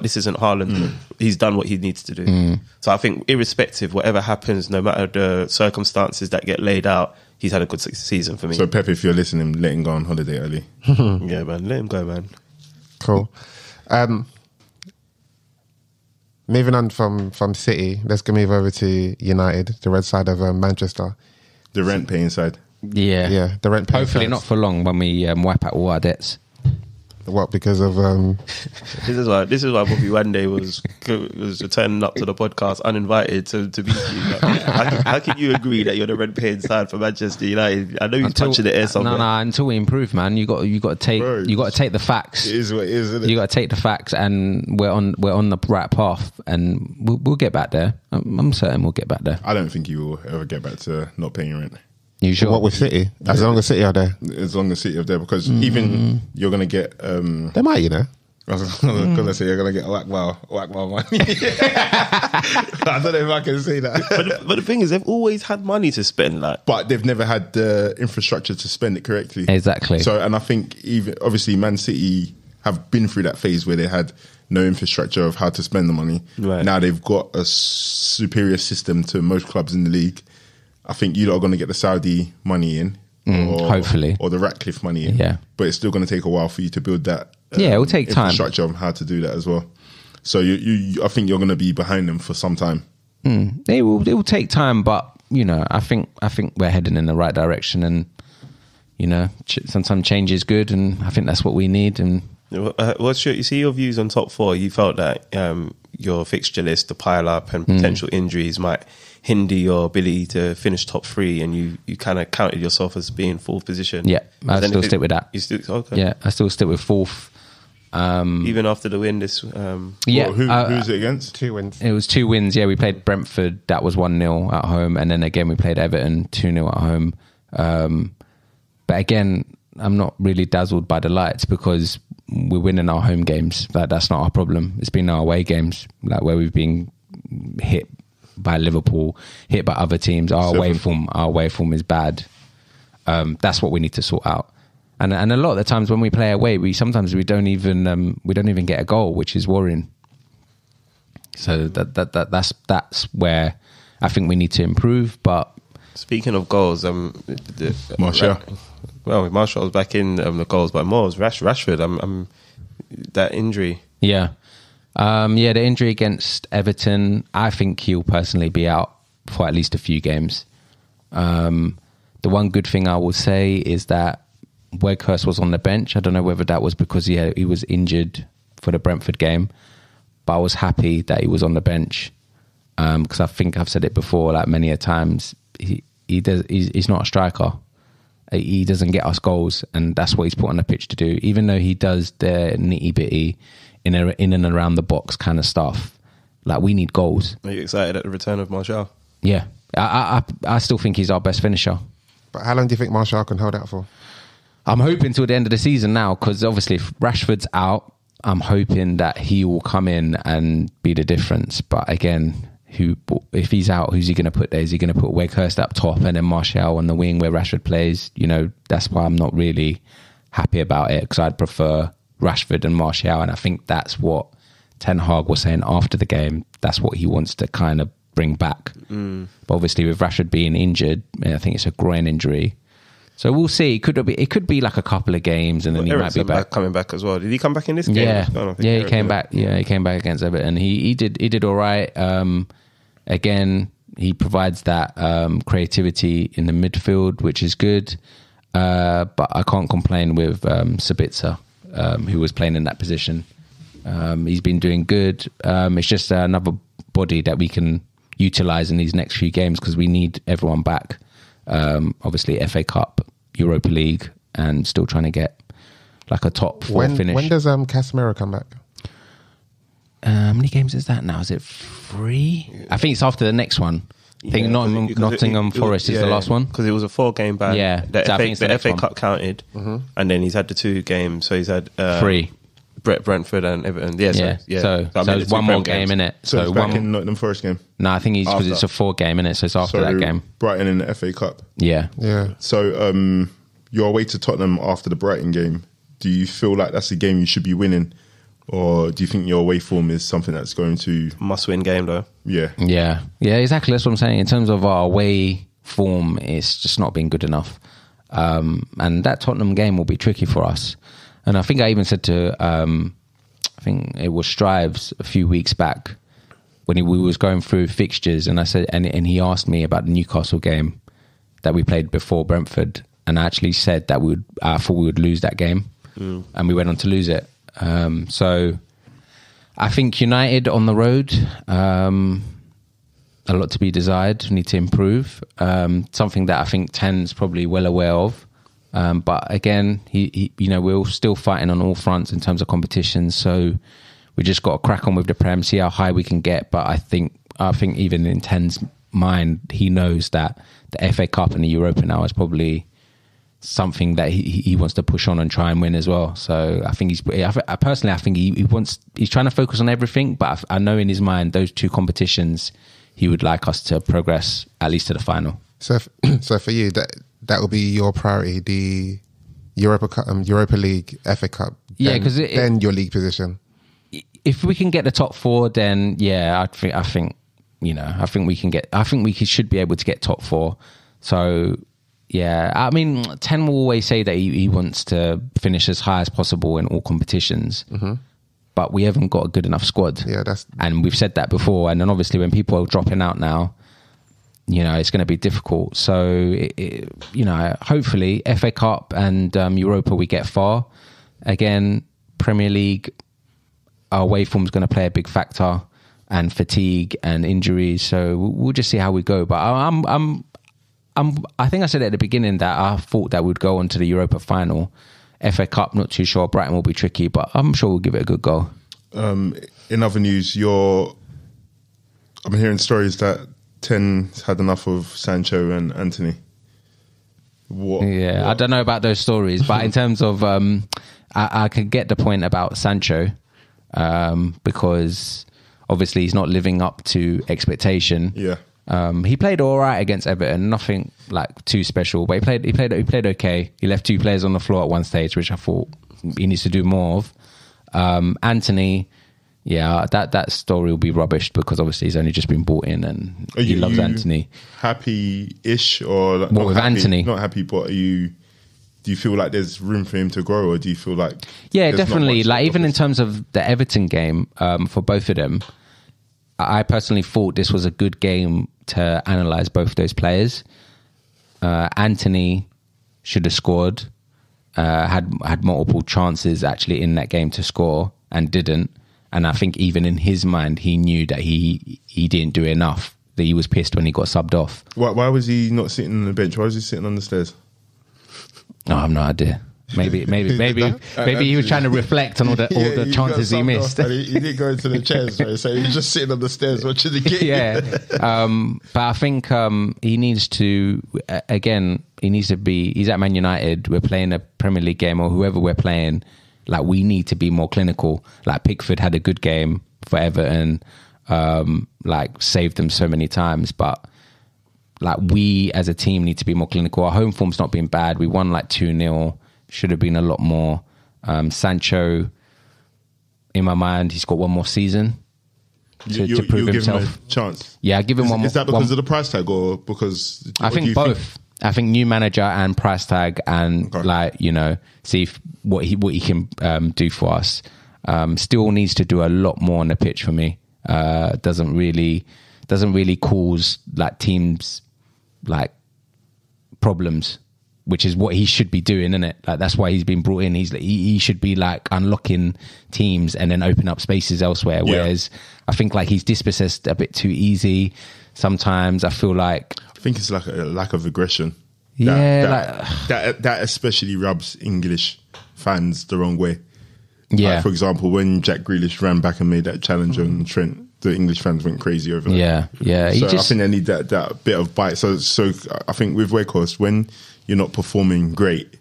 this isn't Haaland. He's done what he needs to do. So I think irrespective, whatever happens, no matter the circumstances that get laid out, he's had a good season for me. So Pep, if you're listening, let him go on holiday early. Yeah, man, let him go, man. Cool. Moving on from City, let's go move over to United, the red side of Manchester. The rent paying side. Yeah. Yeah, the rent paying Hopefully side. not for long when we wipe out all our debts. What, because of... This is why Bobby Wande was turning up to the podcast uninvited to meet you. How can you agree that you're the rent paying side for Manchester United? I know you're touching the air somewhere. No, until we improve, man. You got to take the facts. It is what it is, isn't it? You got to take the facts, and we're on the right path, and we'll get back there. I'm certain we'll get back there. I don't think you will ever get back to not paying rent. You sure? What with City? As long as City are there. As long as City are there, because even you're going to get... They might, you know. I was going to say you're going to get whack money. I don't know if I can say that. But the thing is, they've always had money to spend. But they've never had the infrastructure to spend it correctly. Exactly. So, and I think even obviously Man City have been through that phase where they had no infrastructure of how to spend the money. Right. Now they've got a superior system to most clubs in the league. I think you lot are going to get the Saudi money in. Hopefully. Or the Ratcliffe money in. Yeah. But it's still going to take a while for you to build that Yeah, it will take time. infrastructure on how to do that as well. So I think you're going to be behind them for some time. It will take time, but I think we're heading in the right direction, and sometimes change is good, and I think that's what we need. And you see your views on top four? You felt that your fixture list, the pile up, and potential injuries might hinder your ability to finish top 3, and you kind of counted yourself as being fourth position. yeah, I still stick with that. You still okay? Yeah, I still stick with fourth. Even after the win, this Yeah, Who's it against? 2 wins. it was 2 wins. Yeah, we played Brentford. That was 1-0 at home, and then again we played Everton 2-0 at home. But again, I'm not really dazzled by the lights because we're winning our home games. That's not our problem. It's been our away games, like where we've been hit by Liverpool, hit by other teams. Our away form is bad. That's what we need to sort out. And a lot of the times when we play away, we don't even get a goal, which is worrying. So that's where I think we need to improve. But speaking of goals, Martial. Martial was back in the goals, but more was Rashford. That injury. Yeah. The injury against Everton, I think he'll personally be out for at least a few games. The one good thing I will say is that Weghorst was on the bench. I don't know whether that was because he was injured for the Brentford game, but I was happy that he was on the bench because I think I've said it before, like many a times. He's not a striker. He doesn't get us goals, and that's what he's put on the pitch to do. Even though he does the nitty bitty in and around the box kind of stuff, like we need goals. Are you excited at the return of Martial? Yeah, I still think he's our best finisher. But how long do you think Martial can hold out for? I'm hoping till the end of the season now, because obviously if Rashford's out, I'm hoping that he will come in and be the difference. But again, if he's out, who's he going to put there? Is he going to put Weghorst up top and then Martial on the wing where Rashford plays? That's why I'm not really happy about it, because I'd prefer Rashford and Martial, and I think that's what Ten Hag was saying after the game. That's what he wants to kind of bring back. But obviously with Rashford being injured, I think it's a groin injury. So we'll see. It could be like a couple of games, and then he might be back. Coming back as well. Did he come back in this game? Yeah, he came back. Yeah, he came back against Everton. He did all right. Again, he provides that creativity in the midfield, which is good. But I can't complain with Sabitzer, who was playing in that position. He's been doing good. It's just another body that we can utilise in these next few games, because we need everyone back. Obviously FA Cup, Europa League, and still trying to get like a top 4 finish. When does Casemiro come back? How many games is that now? Is it 3? I think it's after the next one. I think Nottingham Forest is the last one, because it was a 4-game ban. Yeah, the FA Cup counted, and then he's had the 2 games, so he's had 3. Brentford and Everton. So it's one more game in it. So it's back in Nottingham Forest game. No, I think because it's a 4-game in it, so it's after that game. Brighton in the FA Cup. Yeah. So you're away to Tottenham after the Brighton game. Do you feel like that's a game you should be winning, or do you think your away form is something that's going to must-win game though? Yeah, exactly. That's what I'm saying. In terms of our away form, it's just not been good enough, and that Tottenham game will be tricky for us. And I think I even said to, I think it was Strives a few weeks back when we was going through fixtures, and I said, and he asked me about the Newcastle game that we played before Brentford, and I actually said that I thought we would lose that game, and we went on to lose it. So I think United on the road, a lot to be desired. We need to improve. Something that I think Ten's probably well aware of. But again, we're still fighting on all fronts in terms of competition. So we just got to crack on with the Prem, see how high we can get. But I think even in Ten's mind, he knows that the FA Cup and the Europa now is probably something that he wants to push on and try and win as well. So I think he's trying to focus on everything. But I know in his mind, those 2 competitions, he would like us to progress at least to the final. So for you, that will be your priority, the Europa League, FA Cup. Because then your league position. If we can get the top 4, then I think we should be able to get top 4. So I mean, Ten will always say that he wants to finish as high as possible in all competitions. But we haven't got a good enough squad. And we've said that before. And then obviously when people are dropping out now, it's going to be difficult. So, hopefully FA Cup and Europa, we get far. Again, Premier League, our away form is going to play a big factor, and fatigue and injuries. So we'll just see how we go. But I think I said at the beginning that I thought that we'd go on to the Europa final. FA Cup, not too sure. Brighton will be tricky, but I'm sure we'll give it a good go. In other news, I'm hearing stories that Ten's had enough of Sancho and Anthony. What? I don't know about those stories, but in terms of, I could get the point about Sancho, because obviously he's not living up to expectation. Yeah. He played all right against Everton, nothing like too special, but he played okay. He left 2 players on the floor at one stage, which I thought he needs to do more of. Anthony, that story will be rubbish because obviously he's only just been bought in and he loves Anthony. Happy-ish or like, what with happy, Anthony? Not happy, but do you feel like there's room for him to grow, or do you feel like definitely, like even in terms of the Everton game, for both of them, I personally thought this was a good game to analyse both of those players. Anthony should have scored, had multiple chances actually in that game to score and didn't. And I think even in his mind, he knew that he didn't do enough, that he was pissed when he got subbed off. Why was he not sitting on the bench? Why was he sitting on the stairs? I have no idea. Maybe he was trying to reflect on all the chances he missed. He didn't go into the chairs, right? So he was just sitting on the stairs watching the game. But I think he needs to, again, he's at Man United, we're playing a Premier League game, or whoever we're playing, like we need to be more clinical. Like Pickford had a good game for Everton, like saved them so many times, but like we as a team need to be more clinical. Our home form's not been bad. We won like 2-0. Should have been a lot more. Sancho, in my mind, he's got one more season to prove himself. Give him a chance. Yeah, give him one more. Is that because of the price tag or because? I think both. I think new manager and price tag, and see what he can do for us. Still needs to do a lot more on the pitch for me. Doesn't really cause like teams like problems, which is what he should be doing, isn't it? Like that's why he's been brought in. He should be like unlocking teams and then open up spaces elsewhere. Yeah. Whereas I think like he's dispossessed a bit too easy. Sometimes I feel like it's like a lack of aggression. That especially rubs English fans the wrong way. Yeah. Like, for example, when Jack Grealish ran back and made that challenge on Trent, the English fans went crazy over that. Yeah. So I think they need that bit of bite. So I think with Weghorst, when you're not performing great,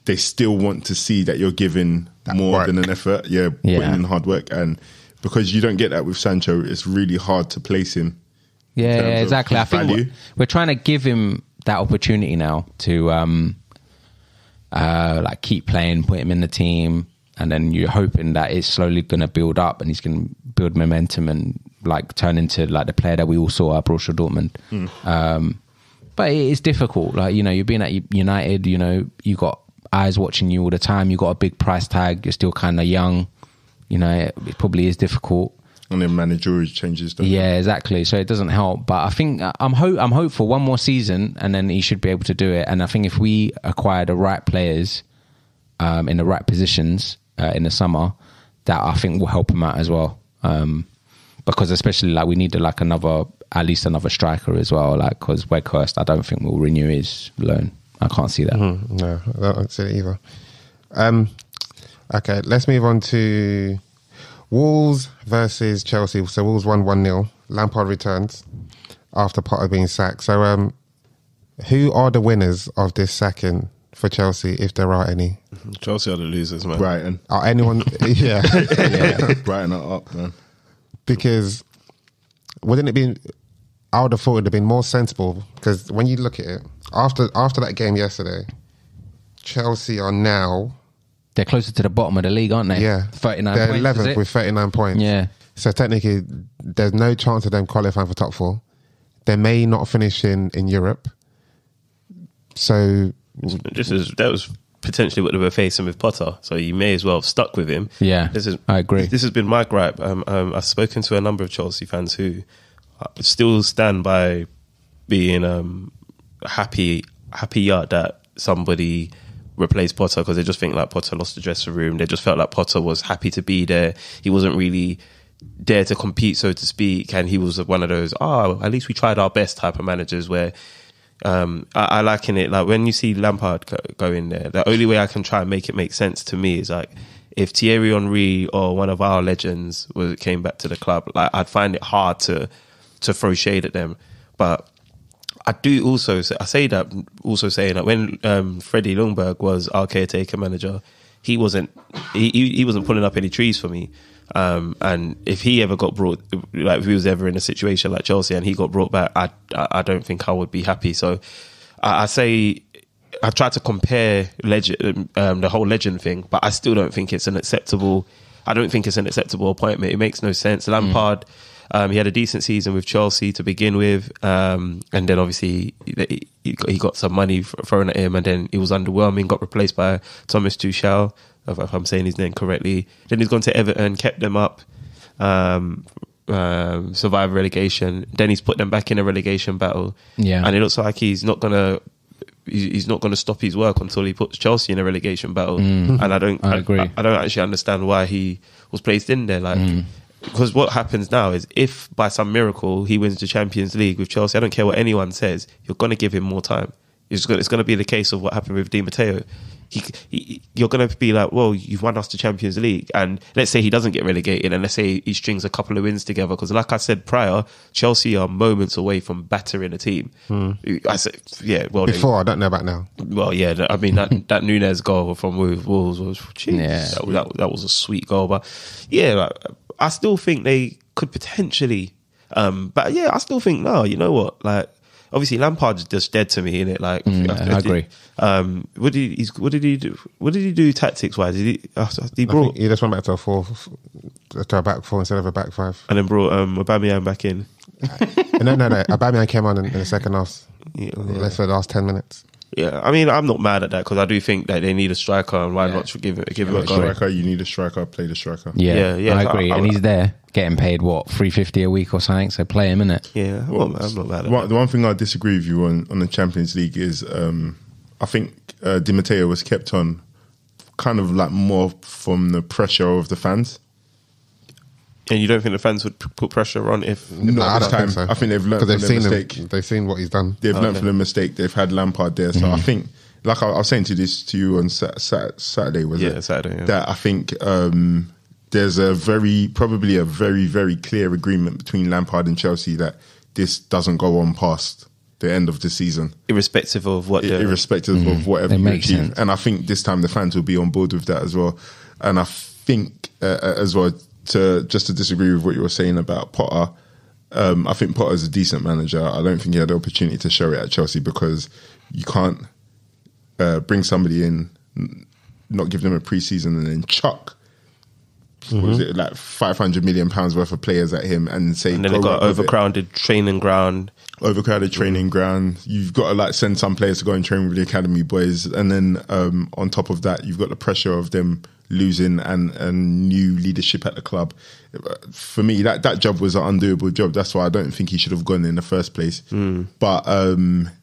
they still want to see that you're giving that more work than an effort. Putting in hard work. And because you don't get that with Sancho, it's really hard to place him. Yeah, exactly. I think we're trying to give him that opportunity now to like keep playing, put him in the team, and then you're hoping that it's slowly going to build up and he's going to build momentum and like turn into like the player that we all saw at Borussia Dortmund. But it is difficult. Like, you're being at United, you got eyes watching you all the time. You got a big price tag. You're still kind of young. It probably is difficult. And then managerial changes. Yeah, exactly. So it doesn't help. But I think I'm hopeful. One more season, and then he should be able to do it. And I think if we acquire the right players in the right positions in the summer, that I think will help him out as well. Because especially like we need like at least another striker as well. Like because Weghorst, I don't think will renew his loan. I can't see that. No, I don't see it either. Okay, let's move on to Wolves versus Chelsea. So Wolves won 1-0. Lampard returns after Potter being sacked. So who are the winners of this sacking for Chelsea, if there are any? Chelsea are the losers, man. Brighton. Are anyone? Yeah. Brighton are up, man. Because wouldn't it be? I would have thought it would have been more sensible, because when you look at it, after that game yesterday, Chelsea are now... They're closer to the bottom of the league, aren't they? Yeah. 39 They're points, 11th with 39 points. Yeah. So technically, there's no chance of them qualifying for top 4. They may not finish in Europe. So... That was potentially what they were facing with Potter, so you may as well have stuck with him. Yeah, I agree. This has been my gripe. I've spoken to a number of Chelsea fans who still stand by being happy that somebody replaced Potter, because they just think like Potter lost the dressing room. They just felt like Potter was happy to be there. He wasn't really there to compete, so to speak, and he was one of those, at least we tried our best type of managers where I liken it like when you see Lampard go in there, the only way I can try and make it make sense to me is like if Thierry Henry or one of our legends came back to the club, like I'd find it hard to throw shade at them. But I do also saying that when Freddie Ljungberg was our caretaker manager, he wasn't pulling up any trees for me. And if he ever got brought, like if he was ever in a situation like Chelsea and he got brought back, I don't think I would be happy. So I say I try to compare legend, the whole legend thing, but I still don't think it's an acceptable. I don't think it's an acceptable appointment. It makes no sense. Lampard, he had a decent season with Chelsea to begin with, and then obviously he got some money thrown at him, and then he was underwhelming. Got replaced by Thomas Tuchel, if I'm saying his name correctly. Then he's gone to Everton, kept them up, survived relegation. Then he's put them back in a relegation battle. Yeah, and it looks like he's not gonna stop his work until he puts Chelsea in a relegation battle. And I agree. I don't actually understand why he was placed in there. Like, because what happens now is if by some miracle he wins the Champions League with Chelsea, I don't care what anyone says, you're going to give him more time. It's going to be the case of what happened with Di Matteo. You're going to be like, well, you've won us the Champions League, and let's say he doesn't get relegated, and let's say he strings a couple of wins together, because like I said prior, Chelsea are moments away from battering a team. I said, yeah, well, before, I don't know about now. Well, yeah, I mean that Nunez goal from Wolves was, geez, that was a sweet goal, but yeah, like, I still think they could potentially, but yeah, I still think no. You know what, like. Obviously, Lampard's just dead to me, innit? Like, I agree. What did he do? What did he do tactics wise? He just went back to a back four instead of a back five, and then brought Aubameyang back in. No. Aubameyang came on in the second half. Let's say the last 10 minutes. Yeah, I mean, I'm not mad at that because I do think that they need a striker, and why not give it a go? Striker, you need a striker. Play the striker. Yeah, I agree. And he's there, getting paid what, $350 a week or something. So play him, innit? Yeah, I'm not mad at that. The one thing I disagree with you on the Champions League is I think Di Matteo was kept on kind of like more from the pressure of the fans. And you don't think the fans would put pressure on if... No, this time. I think they've learned from their mistake. They've seen what he's done. They've learned from the mistake. They've had Lampard there. So I think, like I was saying to you on Saturday, was it? Yeah, Saturday. Yeah. That I think there's probably a very, very clear agreement between Lampard and Chelsea that this doesn't go on past the end of the season. Irrespective of what... Irrespective of whatever you achieve. Sense. And I think this time the fans will be on board with that as well. And I think as well... To disagree with what you were saying about Potter, I think Potter's a decent manager. I don't think he had the opportunity to show it at Chelsea because you can't bring somebody in, not give them a pre-season and then chuck what was it, like £500 million worth of players at him and say, and then they've got overcrowded training ground. Overcrowded training ground. You've got to like send some players to go and train with the academy boys, and then on top of that, you've got the pressure of them losing and new leadership at the club. For me, that job was an undoable job. That's why I don't think he should have gone in the first place. But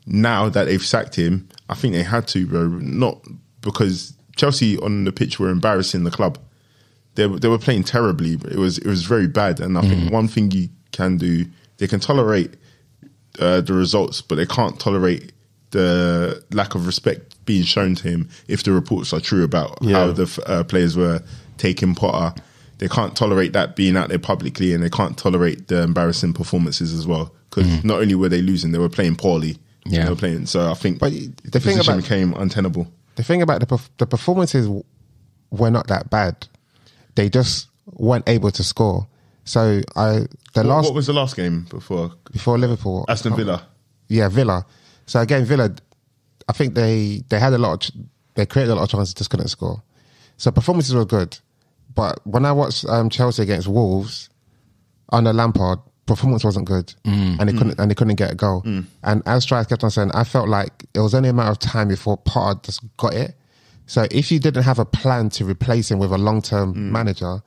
now that they've sacked him, I think they had to, bro. Not because Chelsea on the pitch were embarrassing the club. They were playing terribly. It was very bad. And I think one thing you can do, they can tolerate the results, but they can't tolerate the lack of respect being shown to him if the reports are true about how the players were taking Potter. They can't tolerate that being out there publicly, and they can't tolerate the embarrassing performances as well, because not only were they losing, they were playing poorly. They were playing. So I think the position became untenable. The thing about the performances were not that bad. They just weren't able to score. So what was the last game before Liverpool? Aston Villa. Yeah, Villa. So again, Villa, I think they had they created a lot of chances, just couldn't score. So performances were good, but when I watched Chelsea against Wolves under Lampard, performance wasn't good, and they couldn't get a goal. And as Strive kept on saying, I felt like it was only a matter of time before Potter just got it. So if you didn't have a plan to replace him with a long-term manager,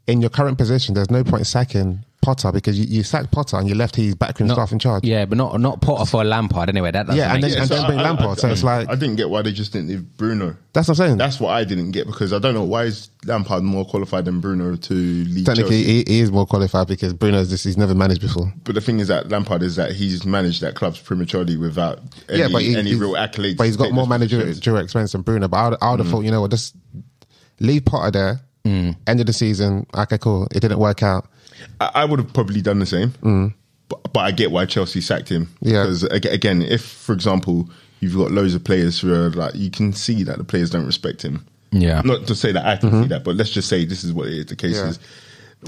in your current position, there's no point sacking Potter because you sacked Potter and you left his backroom staff in charge. Yeah, but not Potter for Lampard anyway. That doesn't and make then sense. bring Lampard. So it's like, I didn't get why they just didn't leave Bruno. that's what I'm saying. That's what I didn't get, because I don't know why is Lampard more qualified than Bruno to lead Technically, Chelsea. he is more qualified because Bruno's he's never managed before. But the thing is that Lampard is that he's managed that clubs prematurely without any real accolades. But he's to got take more those managerial positions. experience than Bruno. But I would have thought, you know what, just leave Potter there. End of the season, okay, cool. It didn't work out. I would have probably done the same. But I get why Chelsea sacked him. Yeah. Because again, if, for example, you've got loads of players who are like, you can see that the players don't respect him. Yeah. Not to say that I can see that, but let's just say this is what the case is.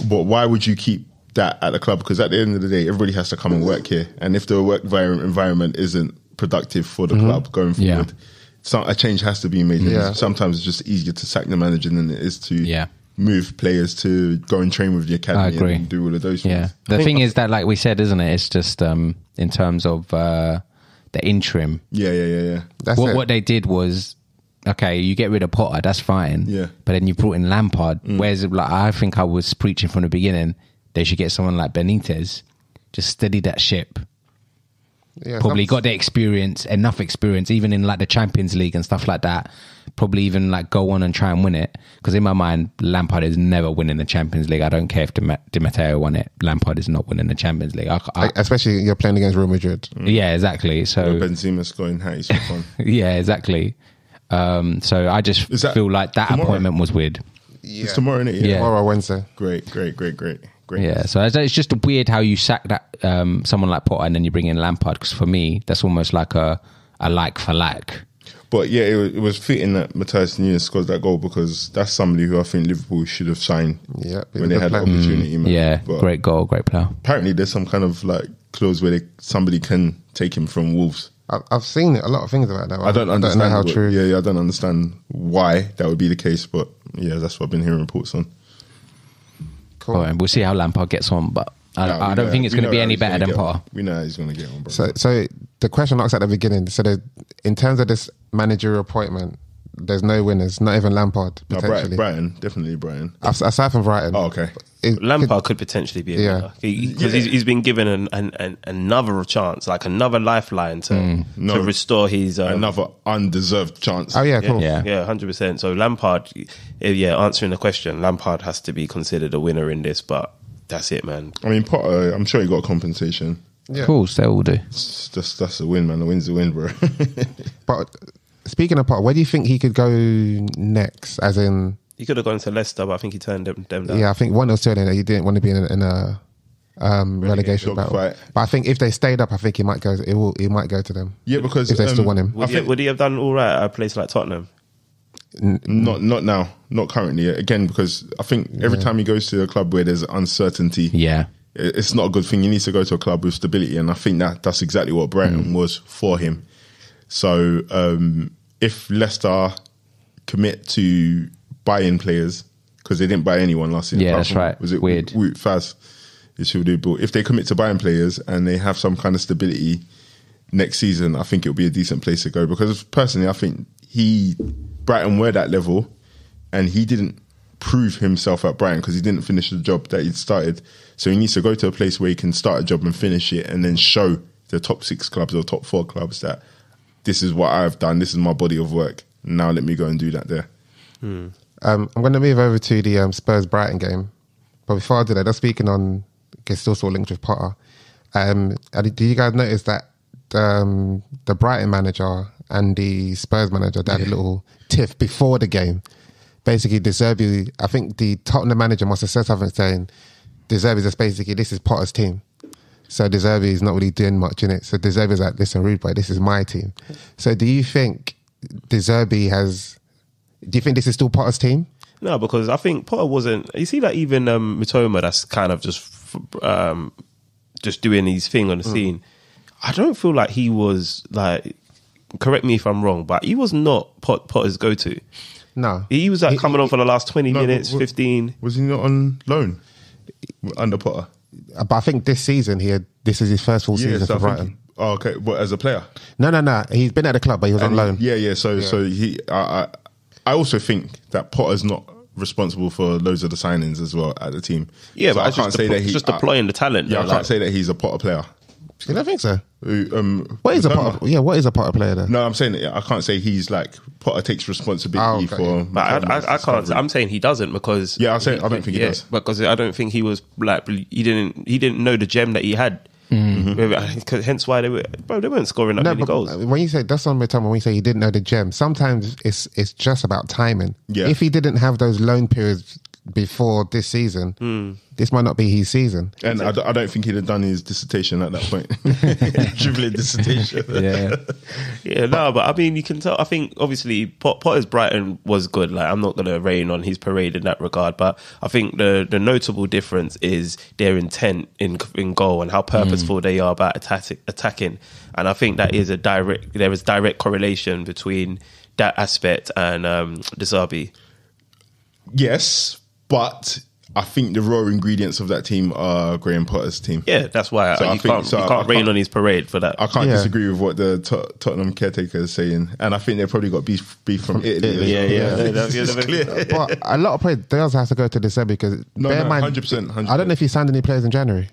But why would you keep that at the club? Because at the end of the day, everybody has to come and work here. And if the work environment isn't productive for the club going forward, a change has to be made. Yeah. Sometimes it's just easier to sack the manager than it is to move players to go and train with the academy and do all of those things. Yeah. The thing is that, like we said, isn't it? It's just in terms of the interim. Yeah. That's What they did was, okay, you get rid of Potter, that's fine. Yeah. But then you brought in Lampard. Whereas, like, I think I was preaching from the beginning, they should get someone like Benitez, just steady that ship. Yeah, Probably got the experience, enough experience, even in like the Champions League and stuff like that. Probably even like go on and try and win it. Because in my mind, Lampard is never winning the Champions League. I don't care if Di Matteo won it. Lampard is not winning the Champions League. especially you're playing against Real Madrid. Yeah, exactly. So Benzema scoring hatties for fun. yeah, exactly. So I just feel like that tomorrow? appointment was weird. It's tomorrow, isn't it? Yeah. Tomorrow, Wednesday. Great. Yeah, so it's just weird how you sack that someone like Potter and then you bring in Lampard, because for me that's almost like a like for like. But yeah, it was fitting that Matthias Nunes scored that goal, because that's somebody who I think Liverpool should have signed when they had the opportunity. Man. Yeah, but great goal, great player. apparently there's some kind of like clause where somebody can take him from Wolves. I've seen a lot of things about that. I don't understand know how true. Yeah, I don't understand why that would be the case, but yeah, that's what I've been hearing reports on. Cool. Oh, and we'll see how Lampard gets on, but I don't think it's going to be any better than Potter. We know how he's going to get on, bro. So the question asked at the beginning. So in terms of this managerial appointment, there's no winners. Not even Lampard No, potentially. Brighton, definitely Brighton. Aside from Brighton. Oh, okay. Lampard could potentially be a winner, because he's been given another chance, like another lifeline to restore his Another undeserved chance. Oh yeah, cool. Yeah. 100%. So Lampard, answering the question, Lampard has to be considered a winner in this, but that's it, man. I mean, Potter, I'm sure he got compensation. Yeah. Of course, they all do. That's a win, man. A win's a win, bro. But speaking of Potter, where do you think he could go next? As in, He could have gone to Leicester, but I think he turned them down. yeah, I think one was saying that he didn't want to be in a relegation battle. fight. But I think if they stayed up, I think he might go. He might go to them. Yeah, because if they still want him. Would he have done all right at a place like Tottenham? Not now, not currently. Again, because I think every time he goes to a club where there's uncertainty, Yeah. it's not a good thing. He needs to go to a club with stability, and I think that's exactly what Brighton was for him. So if Leicester commit to buying players, because they didn't buy anyone last season. Yeah, apart that's from- right. Was it Weird. Faz? Is who they bought. If they commit to buying players and they have some kind of stability next season, I think it'll be a decent place to go. Because personally, I think Brighton were that level, and he didn't prove himself at Brighton because he didn't finish the job that he'd started. So he needs to go to a place where he can start a job and finish it, and then show the top 6 clubs or top 4 clubs that this is what I've done. This is my body of work. Now let me go and do that there. I'm going to move over to the Spurs Brighton game, but before I do that, just speaking on, it's still sort of linked with Potter. Do you guys notice that the Brighton manager and the Spurs manager had a little tiff before the game? Basically, De Zerbi, I think the Tottenham manager must have said something saying, De Zerbi is just basically, this is Potter's team. So De Zerbi is not really doing much in it. So De Zerbi is like, listen, rude boy, this is my team. So do you think De Zerbi do you think this is still Potter's team? No, because I think Potter wasn't. You see, like even Mitoma, that's kind of just doing his thing on the scene. I don't feel like he was like. Correct me if I'm wrong, but he was not Potter's go-to. No, He was like coming on for the last 20 minutes, 15. Was he not on loan under Potter? but I think this season this is his first full season so for I think Brighton. Oh, okay. But as a player? No. He's been at the club, but he was on loan. Yeah. So I also think that Potter's not responsible for loads of the signings as well at the team. Yeah, So but I can't say that just deploying the talent. Yeah, though, I can't say that he's a Potter player. You don't think so? What is a Potter? Yeah, what is a Potter player then? No, I'm saying that I can't say he's like Potter takes responsibility for. But I can't. I'm saying he doesn't because I don't think he does, because I don't think he was like he didn't know the gem that he had. Hence why they weren't scoring that many goals. When you say that's on my time, when you say he didn't know the gem, sometimes it's just about timing. Yeah. If he didn't have those loan periods before this season, this might not be his season. And I don't think he'd have done his dissertation at that point. Dribbling dissertation. But I mean, you can tell. I think obviously Potter's Brighton was good. Like, I'm not going to rain on his parade in that regard, but I think the notable difference is their intent in goal and how purposeful they are about attacking. And I think that is there is direct correlation between that aspect and De Zerbi. Yes, but I think the raw ingredients of that team are Graham Potter's team. Yeah, that's why you can't rain on his parade for that. I can't disagree with what the Tottenham caretaker is saying, and I think they probably got beef from Italy. That's clear. But a lot of players, they also have to go to De Zerbi because bear in mind, 100%. I don't know if he signed any players in January.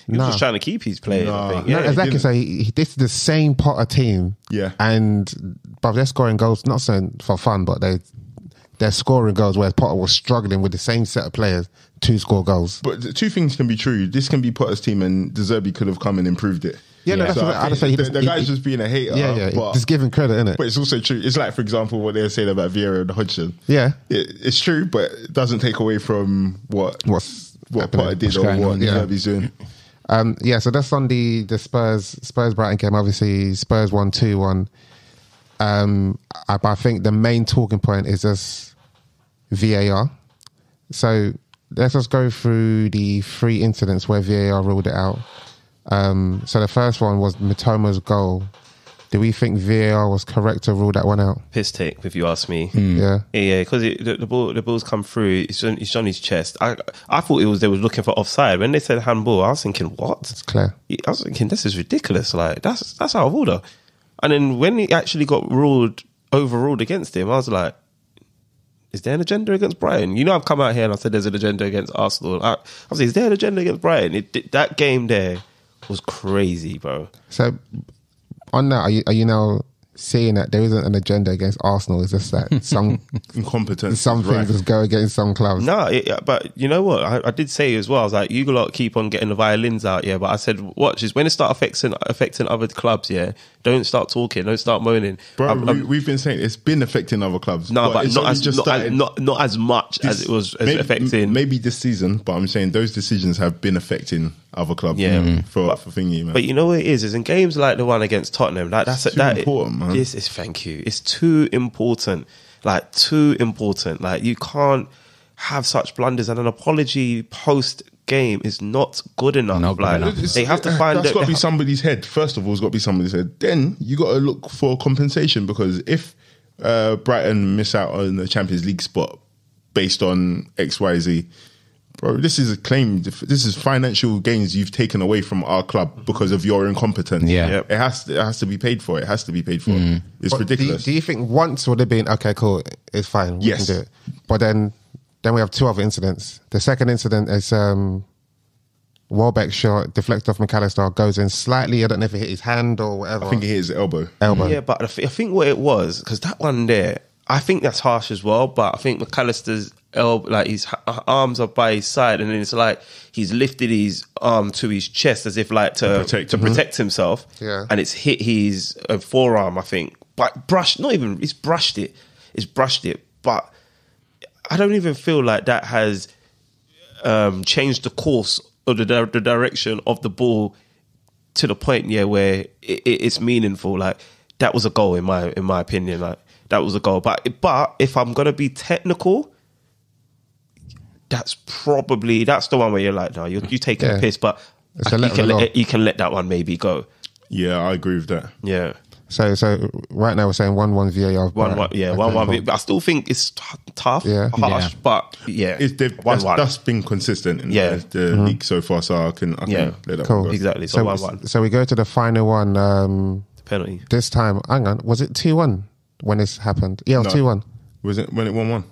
He was just trying to keep his players. I think. No, exactly. So this is the same Potter team. Yeah, but they're scoring goals, not saying for fun, but they're scoring goals, whereas Potter was struggling with the same set of players to score goals. But two things can be true. This can be Potter's team, and De Zerbi could have come and improved it. Yeah, no, that's so what I say. The guy's just being a hater. Yeah, but, just giving credit, innit? But it's also true. It's like, for example, what they're saying about Vieira and Hodgson. Yeah, it's true, but it doesn't take away from what Potter did or what De Zerbi's doing. So that's on the Spurs Brighton game. Obviously, Spurs won 2-1. But I think the main talking point is just VAR. So let's just go through the 3 incidents where VAR ruled it out. So the first one was Mitoma's goal. Do we think VAR was correct to rule that one out? Piss take, if you ask me. Yeah, because the ball's come through. It's on his chest. I thought they were looking for offside. When they said handball, I was thinking, what? It's clear. I was thinking, this is ridiculous. Like that's out of order. And then when he actually got overruled against him, I was like, is there an agenda against Brighton? You know, I've come out here and I said there's an agenda against Arsenal. I was like, is there an agenda against Brighton? That game there was crazy, bro. So on that, are you now seeing that there isn't an agenda against Arsenal? It's just that some incompetence, some things just go against some clubs. No, but you know what? I did say as well. I was like, you lot keep on getting the violins out, yeah. But I said, watch is when it start affecting other clubs, yeah. Don't start talking. Don't start moaning. Bro, we've been saying it's been affecting other clubs. No, but not as much as it was affecting. Maybe this season, but I'm saying those decisions have been affecting other clubs. Yeah, for thingy, man. But you know what it is? Is in games like the one against Tottenham. That's too important, man. It's thank you. It's too important. Like too important. Like you can't have such blunders, and an apology post game is not good enough. They have to find that's got to be somebody's head. First of all, it's got to be somebody's head. Then you got to look for compensation, because if Brighton miss out on the Champions League spot based on XYZ, bro, this is a claim. This is financial gains you've taken away from our club because of your incompetence. Yeah, yep. It has to be paid for. It has to be paid for. It's ridiculous. Do you think once would have been okay? Cool, it's fine. We Yes. can do it. But then we have 2 other incidents. The second incident is Welbeck's shot deflected off McAllister, goes in slightly. I don't know if it hit his hand or whatever. I think it hit his elbow. Yeah, but I think what it was, because that one there, I think that's harsh as well. But I think McAllister's elbow, like his arms are by his side, and then it's like he's lifted his arm to his chest as if like to protect himself. Yeah, and it's hit his forearm, I think. But it's brushed it. It's brushed it, but I don't even feel like that has changed the course or the direction of the ball to the point, where it's meaningful. Like that was a goal in my opinion. Like that was a goal. But if I'm gonna be technical, that's the one where you're like, no, you're taking a piss. But you can let that one maybe go. Yeah, I agree with that. Yeah. So right now we're saying 1-1 VAR. 1-1, yeah, 1-1. But I still think it's tough, harsh, but yeah, that's been consistent in the league so far. So I can let that cool. go. Exactly. So 1-1. So we go to the final one. Penalty. This time, hang on, was it 2-1 when this happened? Yeah, 2-1. Was it when it 1-1?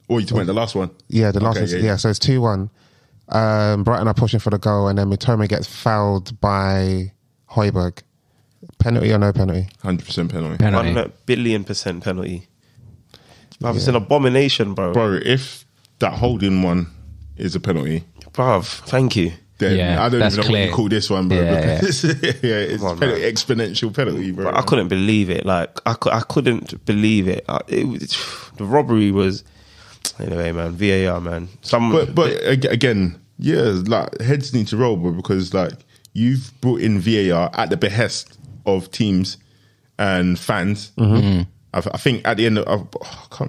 Or you went the last one? Yeah, the last Okay, one. Yeah, so it's 2-1. Brighton are pushing for the goal, and then Mitoma gets fouled by Højbjerg. Penalty or no penalty? 100% penalty. 1 billion% penalty. It's an abomination, bro. Bro, if that holding one is a penalty, Bruv, thank you. then Yeah, I don't that's even know clear. what you call this one, bro. Yeah, because it's on, penalty, exponential penalty, bro. But I couldn't believe it. Like, I couldn't believe it. The robbery was... Anyway, man, VAR, man. But again, yeah, like heads need to roll, bro, because like you've brought in VAR at the behest of teams and fans. I think at the end of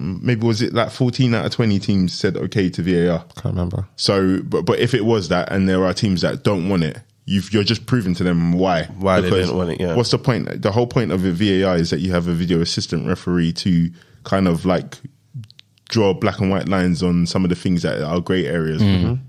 maybe was it like 14 out of 20 teams said okay to VAR. Can't remember. So, but if it was that, and there are teams that don't want it, you're just proving to them why they didn't want it. Yeah. What's the point? The whole point of a VAR is that you have a video assistant referee to kind of like draw black and white lines on some of the things that are grey areas.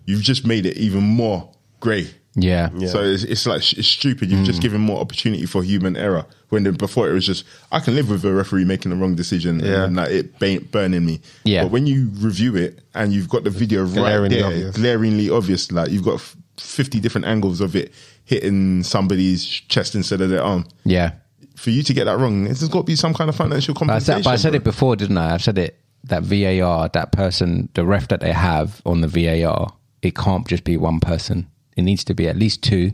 You've just made it even more grey. Yeah. So it's like it's stupid. You've just given more opportunity for human error. When before it was just I can live with a referee making the wrong decision and like it burning me. Yeah. But when you review it and you've got the video Glaringly right there, obvious. glaringly obvious, like you've got 50 different angles of it hitting somebody's chest instead of their arm. Yeah. For you to get that wrong, there's got to be some kind of financial compensation. But I said bro. it before, didn't I? I've said it, that VAR, that person, the ref that they have on the VAR, it can't just be one person. It needs to be at least two.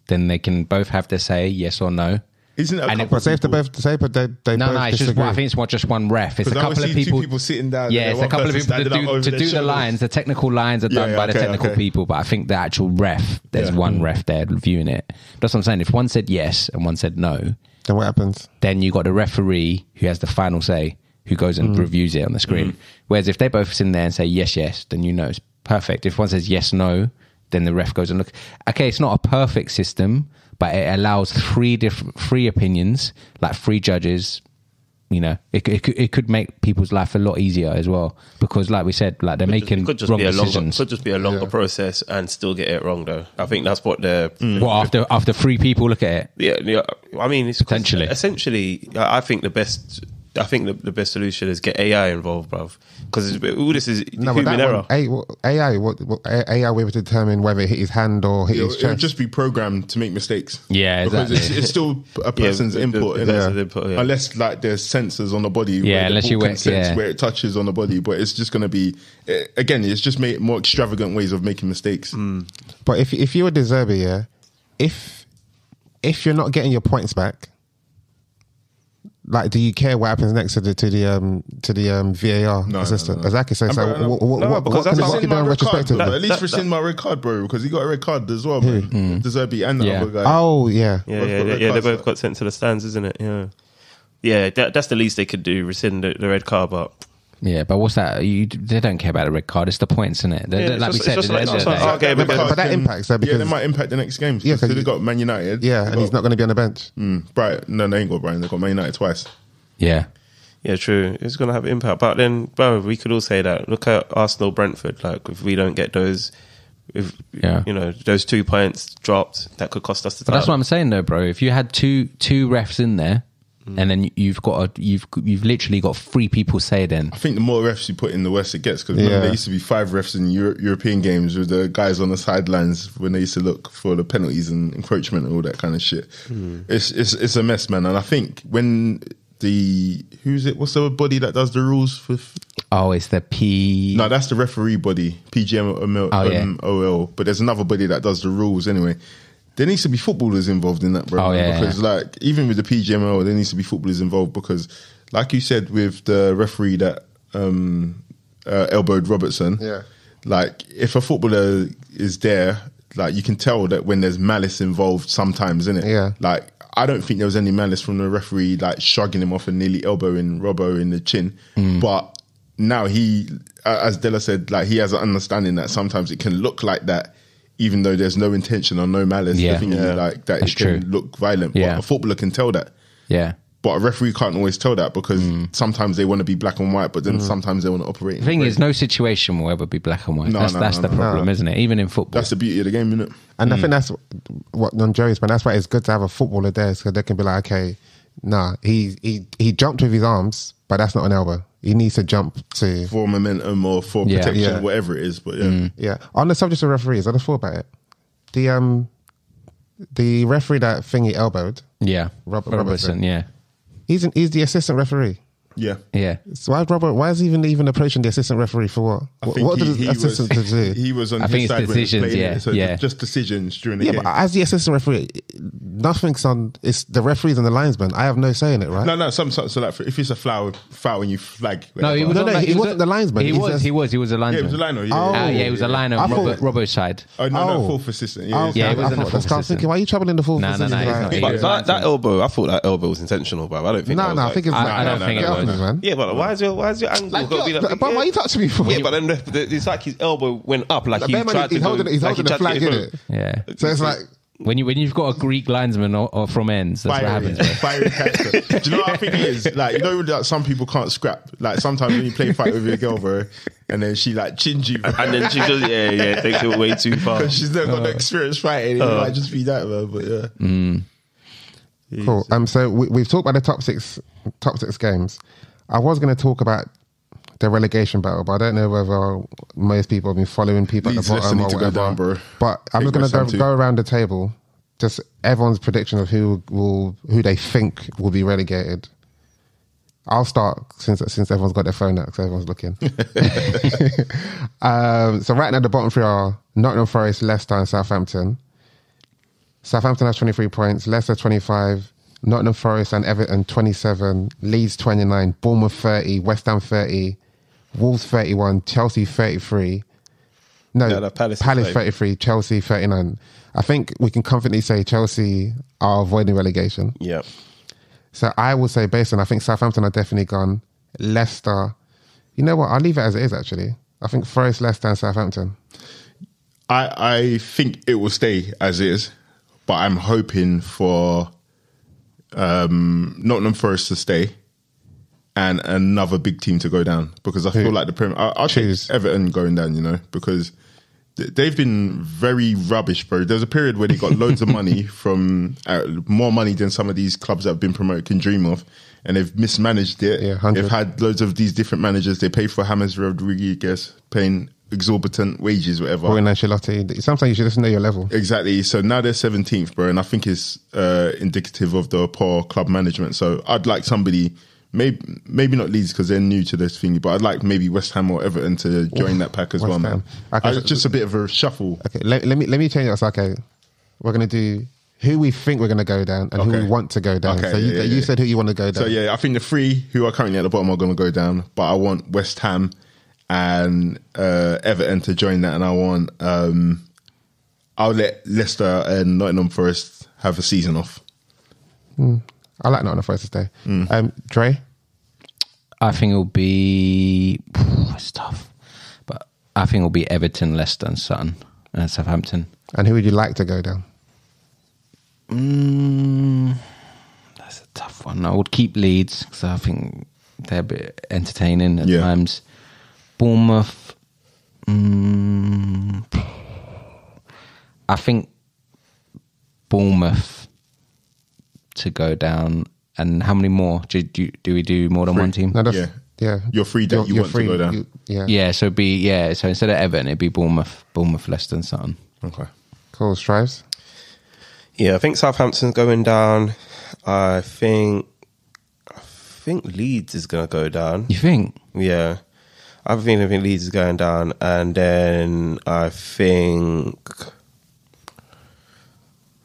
Then they can both have to say yes or no. Isn't it? But say if they both say, but they No, both it's just disagree. I think it's just one ref. It's a 'Cause I always couple of see two people. people sitting down. Yeah, and it's a one couple of person people to standing up over do their the shoulders. lines. The technical lines are done by the technical people, but I think the actual ref, there's one ref there viewing it. That's what I'm saying. If one said yes and one said no, Then what happens? then you got the referee who has the final say, who goes and reviews it on the screen. Whereas if they both sit in there and say yes, yes, then you know it's perfect. If one says yes, no, then the ref goes and look. Okay, it's not a perfect system, but it allows three opinions, like three judges. You know, it could make people's life a lot easier as well, because like we said, like they're making wrong decisions. Could just be a longer process and still get it wrong, though. I think that's what they're... Well, after three people look at it, Yeah. I mean, it's Potentially. Essentially, I think the best solution is get AI involved, bruv. Because all this is human error. AI will be able to determine whether it hit his hand or hit his It'll chest. just be programmed to make mistakes. Yeah, because exactly. it's still a person's input, the innit? person's input, yeah. Unless like there's sensors on the body. Yeah, where the unless you ball can went- sense yeah. where it touches on the body. But it's just going to be again. It's just made more extravagant ways of making mistakes. But if you were De Zerbi, yeah, if you're not getting your points back, like, do you care what happens next to the VAR No, assistant? no. Exactly. So, No, because that's what not can you do in retrospective? But at least rescind my red card, bro, because he got a red card as well, bro. De Zerbi and the Yeah. other guy. Oh yeah. Yeah, Both got red they cards, both like- got sent to the stands, isn't it? Yeah, that's the least they could do, rescind the red card, but... yeah. But what's that? They don't care about the red card. It's the points, isn't it? Yeah, Like we it's said, just like- at the it's end of just the like- day. okay, Red but cards that can- impacts, though, yeah, because- they might impact the next games. Yeah, because 'cause they got Man United. Yeah, They and he's got- not going to be on the bench. Brighton. No, they ain't got Brighton. They got Man United twice. Yeah. Yeah, true. It's going to have impact. But then, bro, we could all say that. Look at Arsenal, Brentford. Like, if we don't get those, those 2 points dropped, that could cost us the But title. that's what I'm saying, though, bro. If you had two refs in there, and then you've literally got three people say then. I think the more refs you put in, the worse it gets. Because Yeah. there used to be 5 refs in European games with the guys on the sidelines when they used to look for the penalties and encroachment and all that kind of shit. It's a mess, man. And I think when what's the body that does the rules for? Oh, it's the P. No, that's the referee body, PGMOL. But there's another body that does the rules anyway. There needs to be footballers involved in that, bro. Oh, yeah, because like even with the PGMOL, there needs to be footballers involved because, like you said, with the referee that elbowed Robertson, Yeah. like if a footballer is there, like you can tell that when there's malice involved sometimes, innit? Yeah. Like I don't think there was any malice from the referee like shrugging him off and nearly elbowing Robbo in the chin. But now he, as Della said, like he has an understanding that sometimes it can look like that even though there's no intention or no malice. Yeah. I think like that That's it can true. look violent. Yeah. But a footballer can tell that. Yeah. But a referee can't always tell that because sometimes they want to be black and white, but then sometimes they want to operate. The thing is, no situation will ever be black and white. No, That's the problem, isn't it? Even in football. That's the beauty of the game, isn't it? And I think that's what on Joey's point. That's why it's good to have a footballer there, so they can be like, okay, nah, he jumped with his arms, but that's not an elbow. he needs to jump to. For momentum or for protection, Yeah. whatever it is. But yeah. Yeah. On the subject of referees, I just thought about it. The referee that thingy elbowed, Yeah. Robertson. Yeah. he's the assistant referee. Yeah. Yeah. So why is he even approaching the assistant referee for what? What did the assistant do? He was on I his think it's side when he was decisions, playing yeah, it, so yeah. just decisions during the Yeah, game. but as the assistant referee, nothing's on. It's the referees and the linesman. I have no say in it, right? No. So like, if it's a foul and you flag. No, he was No, on no, that- he wasn't the linesman. He He's was. just- He was a linesman. Yeah, it was a liner. Yeah, Oh. yeah. He was a liner I on thought- Robbo's side. Oh no, Oh. fourth assistant. Oh, okay. Yeah, he was I in the thought, fourth I was thinking, why are you troubling the fourth No, assistant? he's not. Like- He But was that elbow, I thought that elbow was intentional, bro. I don't think. No, that was I like- think it's. I don't think it get off was. me, man. Yeah, but why is your angle Like, got to be that? but why are you touching me for? Yeah, but then it's like his elbow went up, like he Bear in mind, tried to he's go, holding like he the tried to flag get in it. it. Yeah. So it's like. When you've got a Greek linesman or from ends, that's what happens. Bro. Fiery character. Do you know what I think it is? Like, you know that some people can't scrap. Like sometimes when you play fight with your girl, bro, and then she like chins you, bro. And then she just takes it way too far. Because she's never got the experience fighting. It might just be that, man. But yeah. Cool. So we've talked about the top six games. I was going to talk about the relegation battle, but I don't know whether most people have been following people Leeds at the Leicester bottom need or to go whatever. down, bro. But I'm Think just going West to Ham go around the table, just everyone's prediction of who they think will be relegated. I'll start since everyone's got their phone out, because everyone's looking. So right now the bottom three are Nottingham Forest, Leicester, and Southampton. Southampton has 23 points, Leicester 25, Nottingham Forest and Everton 27, Leeds 29, Bournemouth 30, West Ham 30, Wolves 31, Chelsea 33. No, Palace is 33, Chelsea 39. I think we can confidently say Chelsea are avoiding relegation. Yeah. So I will say, based on, I think Southampton are definitely gone. Leicester, you know what? I'll leave it as it is, actually. I think Forest, Leicester, and Southampton. I think it will stay as is, but I'm hoping for Nottingham Forest to stay and another big team to go down, because I feel like the Premier. I'll choose Everton going down, you know, because they've been very rubbish, bro. There's a period where they got loads of money from more money than some of these clubs that have been promoted can dream of, and they've mismanaged it. Yeah, 100. They've had loads of these different managers. They pay for James Rodriguez, paying exorbitant wages, whatever. Or in Ancelotti. Sometimes you should just know your level. Exactly. So now they're 17th, bro, and I think it's indicative of the poor club management. So I'd like somebody, maybe not Leeds because they're new to this thingy, but I'd like maybe West Ham or Everton to join that pack as West well, man. Ham. Okay, Just a bit of a shuffle. Okay, let me change it. So, okay, we're going to do who we think we're going to go down and who Okay. we want to go down. Okay, So you said who you want to go down. So yeah, I think the three who are currently at the bottom are going to go down, but I want West Ham and Everton to join that, and I want I'll let Leicester and Nottingham Forest have a season off. I like Nottingham Forest to stay. Dre? I think it'll be it's tough, but I think it'll be Everton, Leicester, and Sutton and Southampton. And who would you like to go down? That's a tough one. I would keep Leeds because I think they're a bit entertaining at times. Bournemouth. I think Bournemouth to go down. And how many more? Do we do more than one team? No, that's, yeah. You're free that you want to go down. Yeah, so so instead of Everton, it'd be Bournemouth, Leicester, and Sutton. Okay. Cool. Strives? Yeah, I think Southampton's going down. I think Leeds is going to go down. You think? Yeah. I think Leeds is going down. And then I think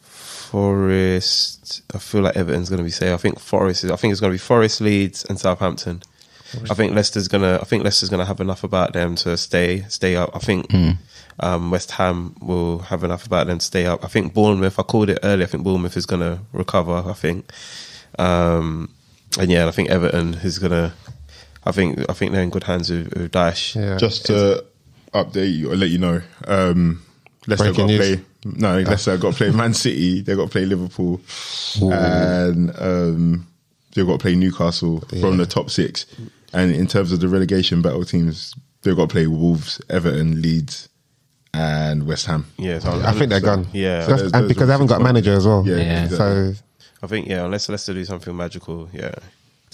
Forest. I feel like Everton's going to be safe. I think it's going to be Forest, Leeds, and Southampton. I think Leicester's gonna have enough about them to stay up. I think West Ham will have enough about them to stay up. I think Bournemouth. I called it earlier. I think Bournemouth is gonna recover. I think, and I think Everton is gonna. I think they're in good hands with Daesh. Yeah. Just to update you or let you know, Leicester got to play. No, Leicester got to play Man City. They got to play Liverpool, and they've got to play Newcastle from the top six. And in terms of the relegation battle teams, they've got to play Wolves, Everton, Leeds, and West Ham. Yeah, so I think they're gone. Yeah, And because they haven't got a manager as well. Yeah, Yeah. exactly. So I think unless Leicester do something magical, yeah.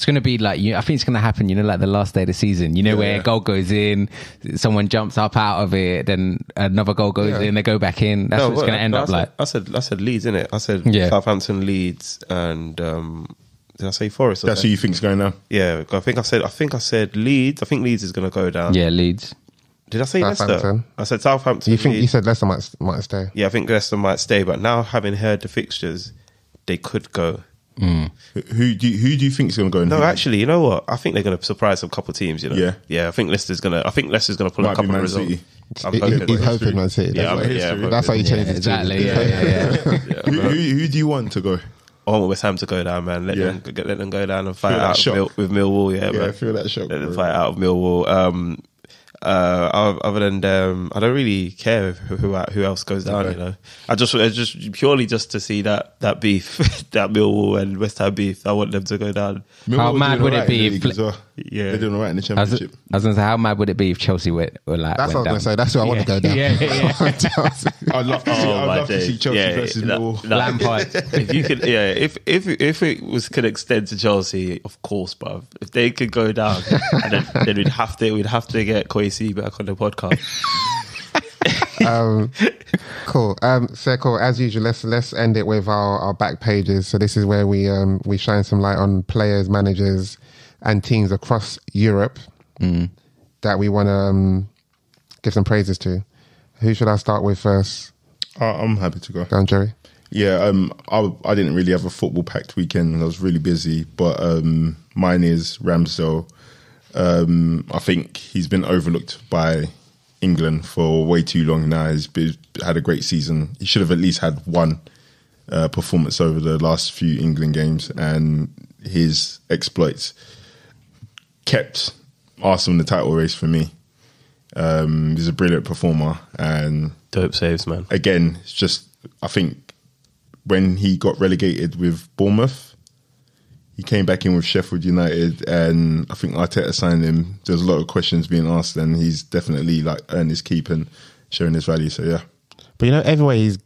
It's going to be like, I think it's going to happen, like the last day of the season, where a goal goes in, someone jumps up out of it, then another goal goes in, they go back in. That's what it's going to end up like. I said Leeds, innit? I said Southampton, Leeds, and did I say Forest? That's who you think's going down? Yeah, I think I said Leeds. I think Leeds is going to go down. Yeah, Leeds. Did I say Leicester? I said Southampton. You said Leicester might stay? Yeah, I think Leicester might stay, but now having heard the fixtures, they could go. Who do you think is going to go? No, actually, you know what? I think they're going to surprise a couple teams. Yeah. I think Leicester's going to pull a couple of results. He's hoping Man City. That's how you change it. Exactly. Who do you want to go? I want West Ham to go down, man. Let them go down and fight out with Millwall. Yeah, man. I feel that shock. Let them fight out with Millwall. Other than them, I don't really care who else goes down. I just purely just to see that beef, that Millwall and West Ham beef. I want them to go down. How mad would it be if they're doing all right in the Championship? I was going to say, how mad would it be if Chelsea were like? That's what I was going to say. That's who I want to go down. I'd love to see Chelsea versus Millwall. Lampard. If you could, if it could extend to Chelsea, of course, but if they could go down, then we'd have to get Kwesi back on the podcast. Cool. So cool. As usual, let's end it with our back pages. So this is where we shine some light on players, managers, and teams across Europe that we want to give some praises to. Who should I start with first? I'm happy to go. Go on, Jerry. Yeah, I didn't really have a football packed weekend. I was really busy, but mine is Ramsdale. I think he's been overlooked by England for way too long now. He's had a great season. He should have at least had one performance over the last few England games, and his exploits kept Arsenal in the title race for me. He's a brilliant performer, and dope saves, man. Again, it's just, I think when he got relegated with Bournemouth, he came back in with Sheffield United, and I think Arteta signed him. There's a lot of questions being asked, and he's definitely earned his keep and showing his value. So yeah. But everywhere he's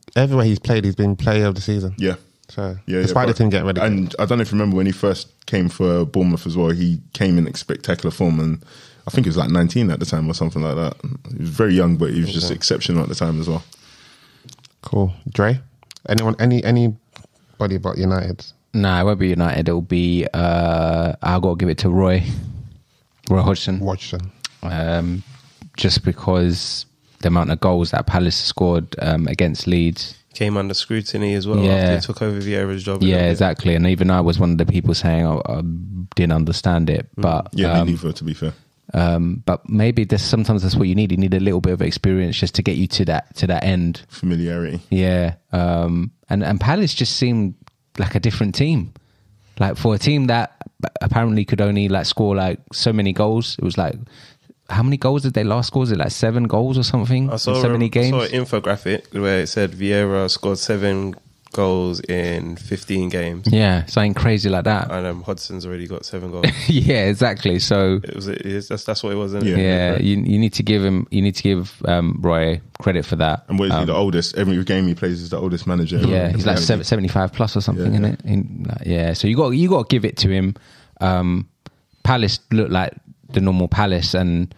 played, he's been player of the season. Yeah. So despite the team getting relegated, and I don't know if you remember when he first came for Bournemouth as well. He came in spectacular form, and I think he was 19 at the time or something like that. He was very young, but he was just exceptional at the time as well. Cool. Dre? Anybody but United? Nah, it won't be United. It'll be I'll got to give it to Roy Hodgson. Just because the amount of goals that Palace scored against Leeds came under scrutiny as well after he took over Vieira's job. Yeah, exactly. And even I was one of the people saying I didn't understand it. But me neither, to be fair. But maybe sometimes that's what you need. You need a little bit of experience just to get you to that end. Familiarity. Yeah. And Palace just seemed like a different team. Like for a team that apparently could only score so many goals. It was how many goals did they last score? Was it 7 goals or something? I saw in so many games. I saw an infographic where it said Vieira scored 7 goals in 15 games. Yeah, something crazy like that. And Hodson's already got 7 goals. Yeah, exactly. So that's what it was. Isn't it? Yeah, you need to give him. You need to give Roy credit for that. And what is he, the oldest? Every game he plays is the oldest manager. Yeah, he's 75 plus or something, isn't it? Yeah. So you got to give it to him. Palace looked like the normal Palace, and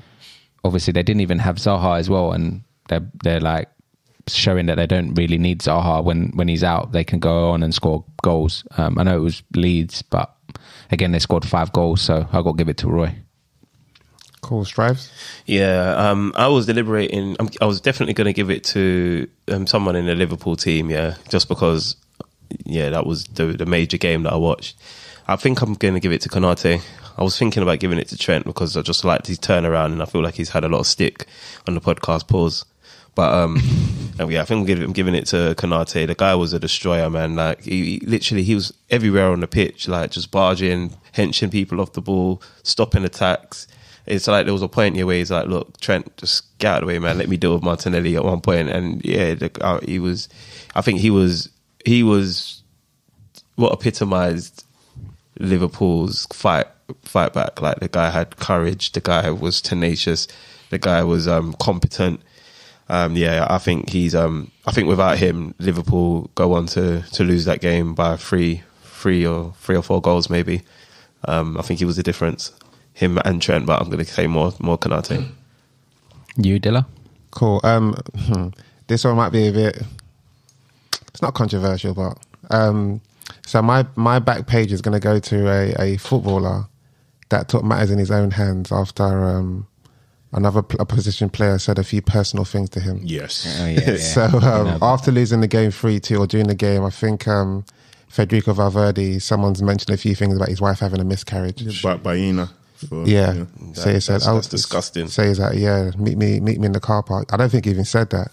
obviously they didn't even have Zaha as well, and they're showing that they don't really need Zaha when he's out. They can go on and score goals. I know it was Leeds, but again they scored 5 goals, so I got to give it to Roy. Cool. Strives? Yeah, I was deliberating. I was definitely going to give it to someone in the Liverpool team, just because that was the major game that I watched. I think I'm going to give it to Konate. I was thinking about giving it to Trent because I just liked his turnaround, and I feel like he's had a lot of stick on the podcast. Pause. But I think I'm giving it to Konate. The guy was a destroyer, man. He was everywhere on the pitch, just barging, henching people off the ball, stopping attacks. It's there was a point here where he's like, "Look, Trent, just get out of the way, man. Let me deal with Martinelli." At one point, and he was. I think he was what epitomised Liverpool's fight back. The guy had courage. The guy was tenacious. The guy was competent. I think he's. I think without him, Liverpool go on to lose that game by three or 4 goals maybe. I think he was the difference, him and Trent. But I'm going to say more Konate. You, Dilla? Cool. This one might be a bit. It's not controversial, but so my back page is going to go to a footballer that took matters in his own hands after another opposition player said a few personal things to him. Yes. Oh, yeah. So after losing the game 3-2 or during the game, I think Federico Valverde, someone's mentioned a few things about his wife having a miscarriage. By Ina. Yeah. So he said, that's disgusting. So he's like, yeah, meet me in the car park. I don't think he even said that.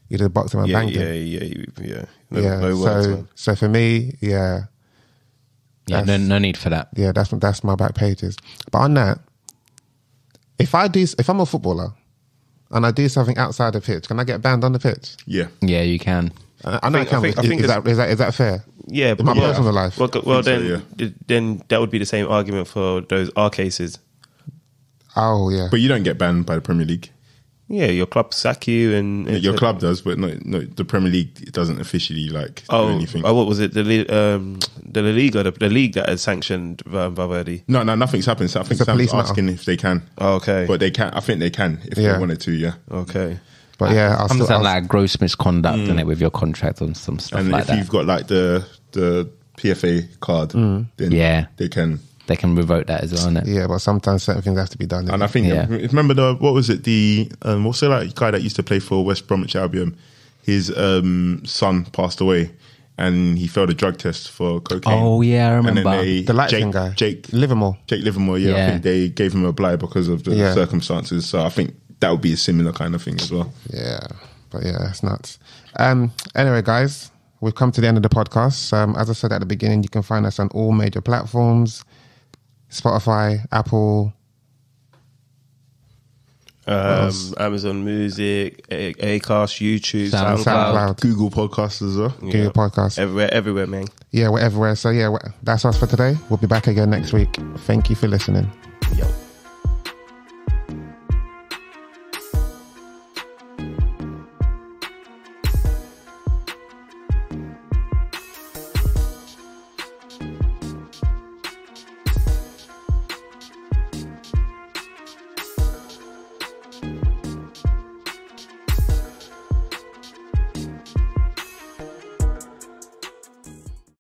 He just boxed him and banged him. Yeah. Yeah. Words, man. So for me, yeah. Yeah, no need for that. Yeah, that's my back pages. But on that, if I'm a footballer and I do something outside the pitch, can I get banned on the pitch? Yeah. Yeah, you can. I know I can. Is that fair? Yeah, In my personal life. Well, so, then that would be the same argument for those R cases. Oh yeah. But you don't get banned by the Premier League. Yeah, your club sack you, and Your club does, but no, the Premier League doesn't officially do anything. what was it? The La Liga, the league that has sanctioned Valverde. No, nothing's happened. So I think It's a Sam's police matter. asking if they can. Oh, okay, But they can. I think they can if Yeah. they wanted to. Yeah. okay. But yeah, I understand like gross misconduct in it with your contract and some stuff And like if that. you've got like the PFA card, then Yeah. they can. They can revoke that as well, innit? yeah, but sometimes certain things have to be done. And I think Yeah. remember what was it? What's the like guy that used to play for West Bromwich Albion? His son passed away, and he failed a drug test for cocaine. Oh, yeah, I remember. And then the light skin guy, Jake Livermore. Livermore. Yeah, I Yeah. think they gave him a blight because of the Yeah. circumstances. So I think that would be a similar kind of thing as well. Yeah, but yeah, it's nuts. Anyway, guys, we've come to the end of the podcast. As I said at the beginning, you can find us on all major platforms: Spotify, Apple. Amazon Music, Acast, YouTube, SoundCloud. SoundCloud, Google Podcasts as well. Google Podcasts. everywhere, man. Yeah, we're everywhere. So yeah, that's us for today. We'll be back again next week. Thank you for listening.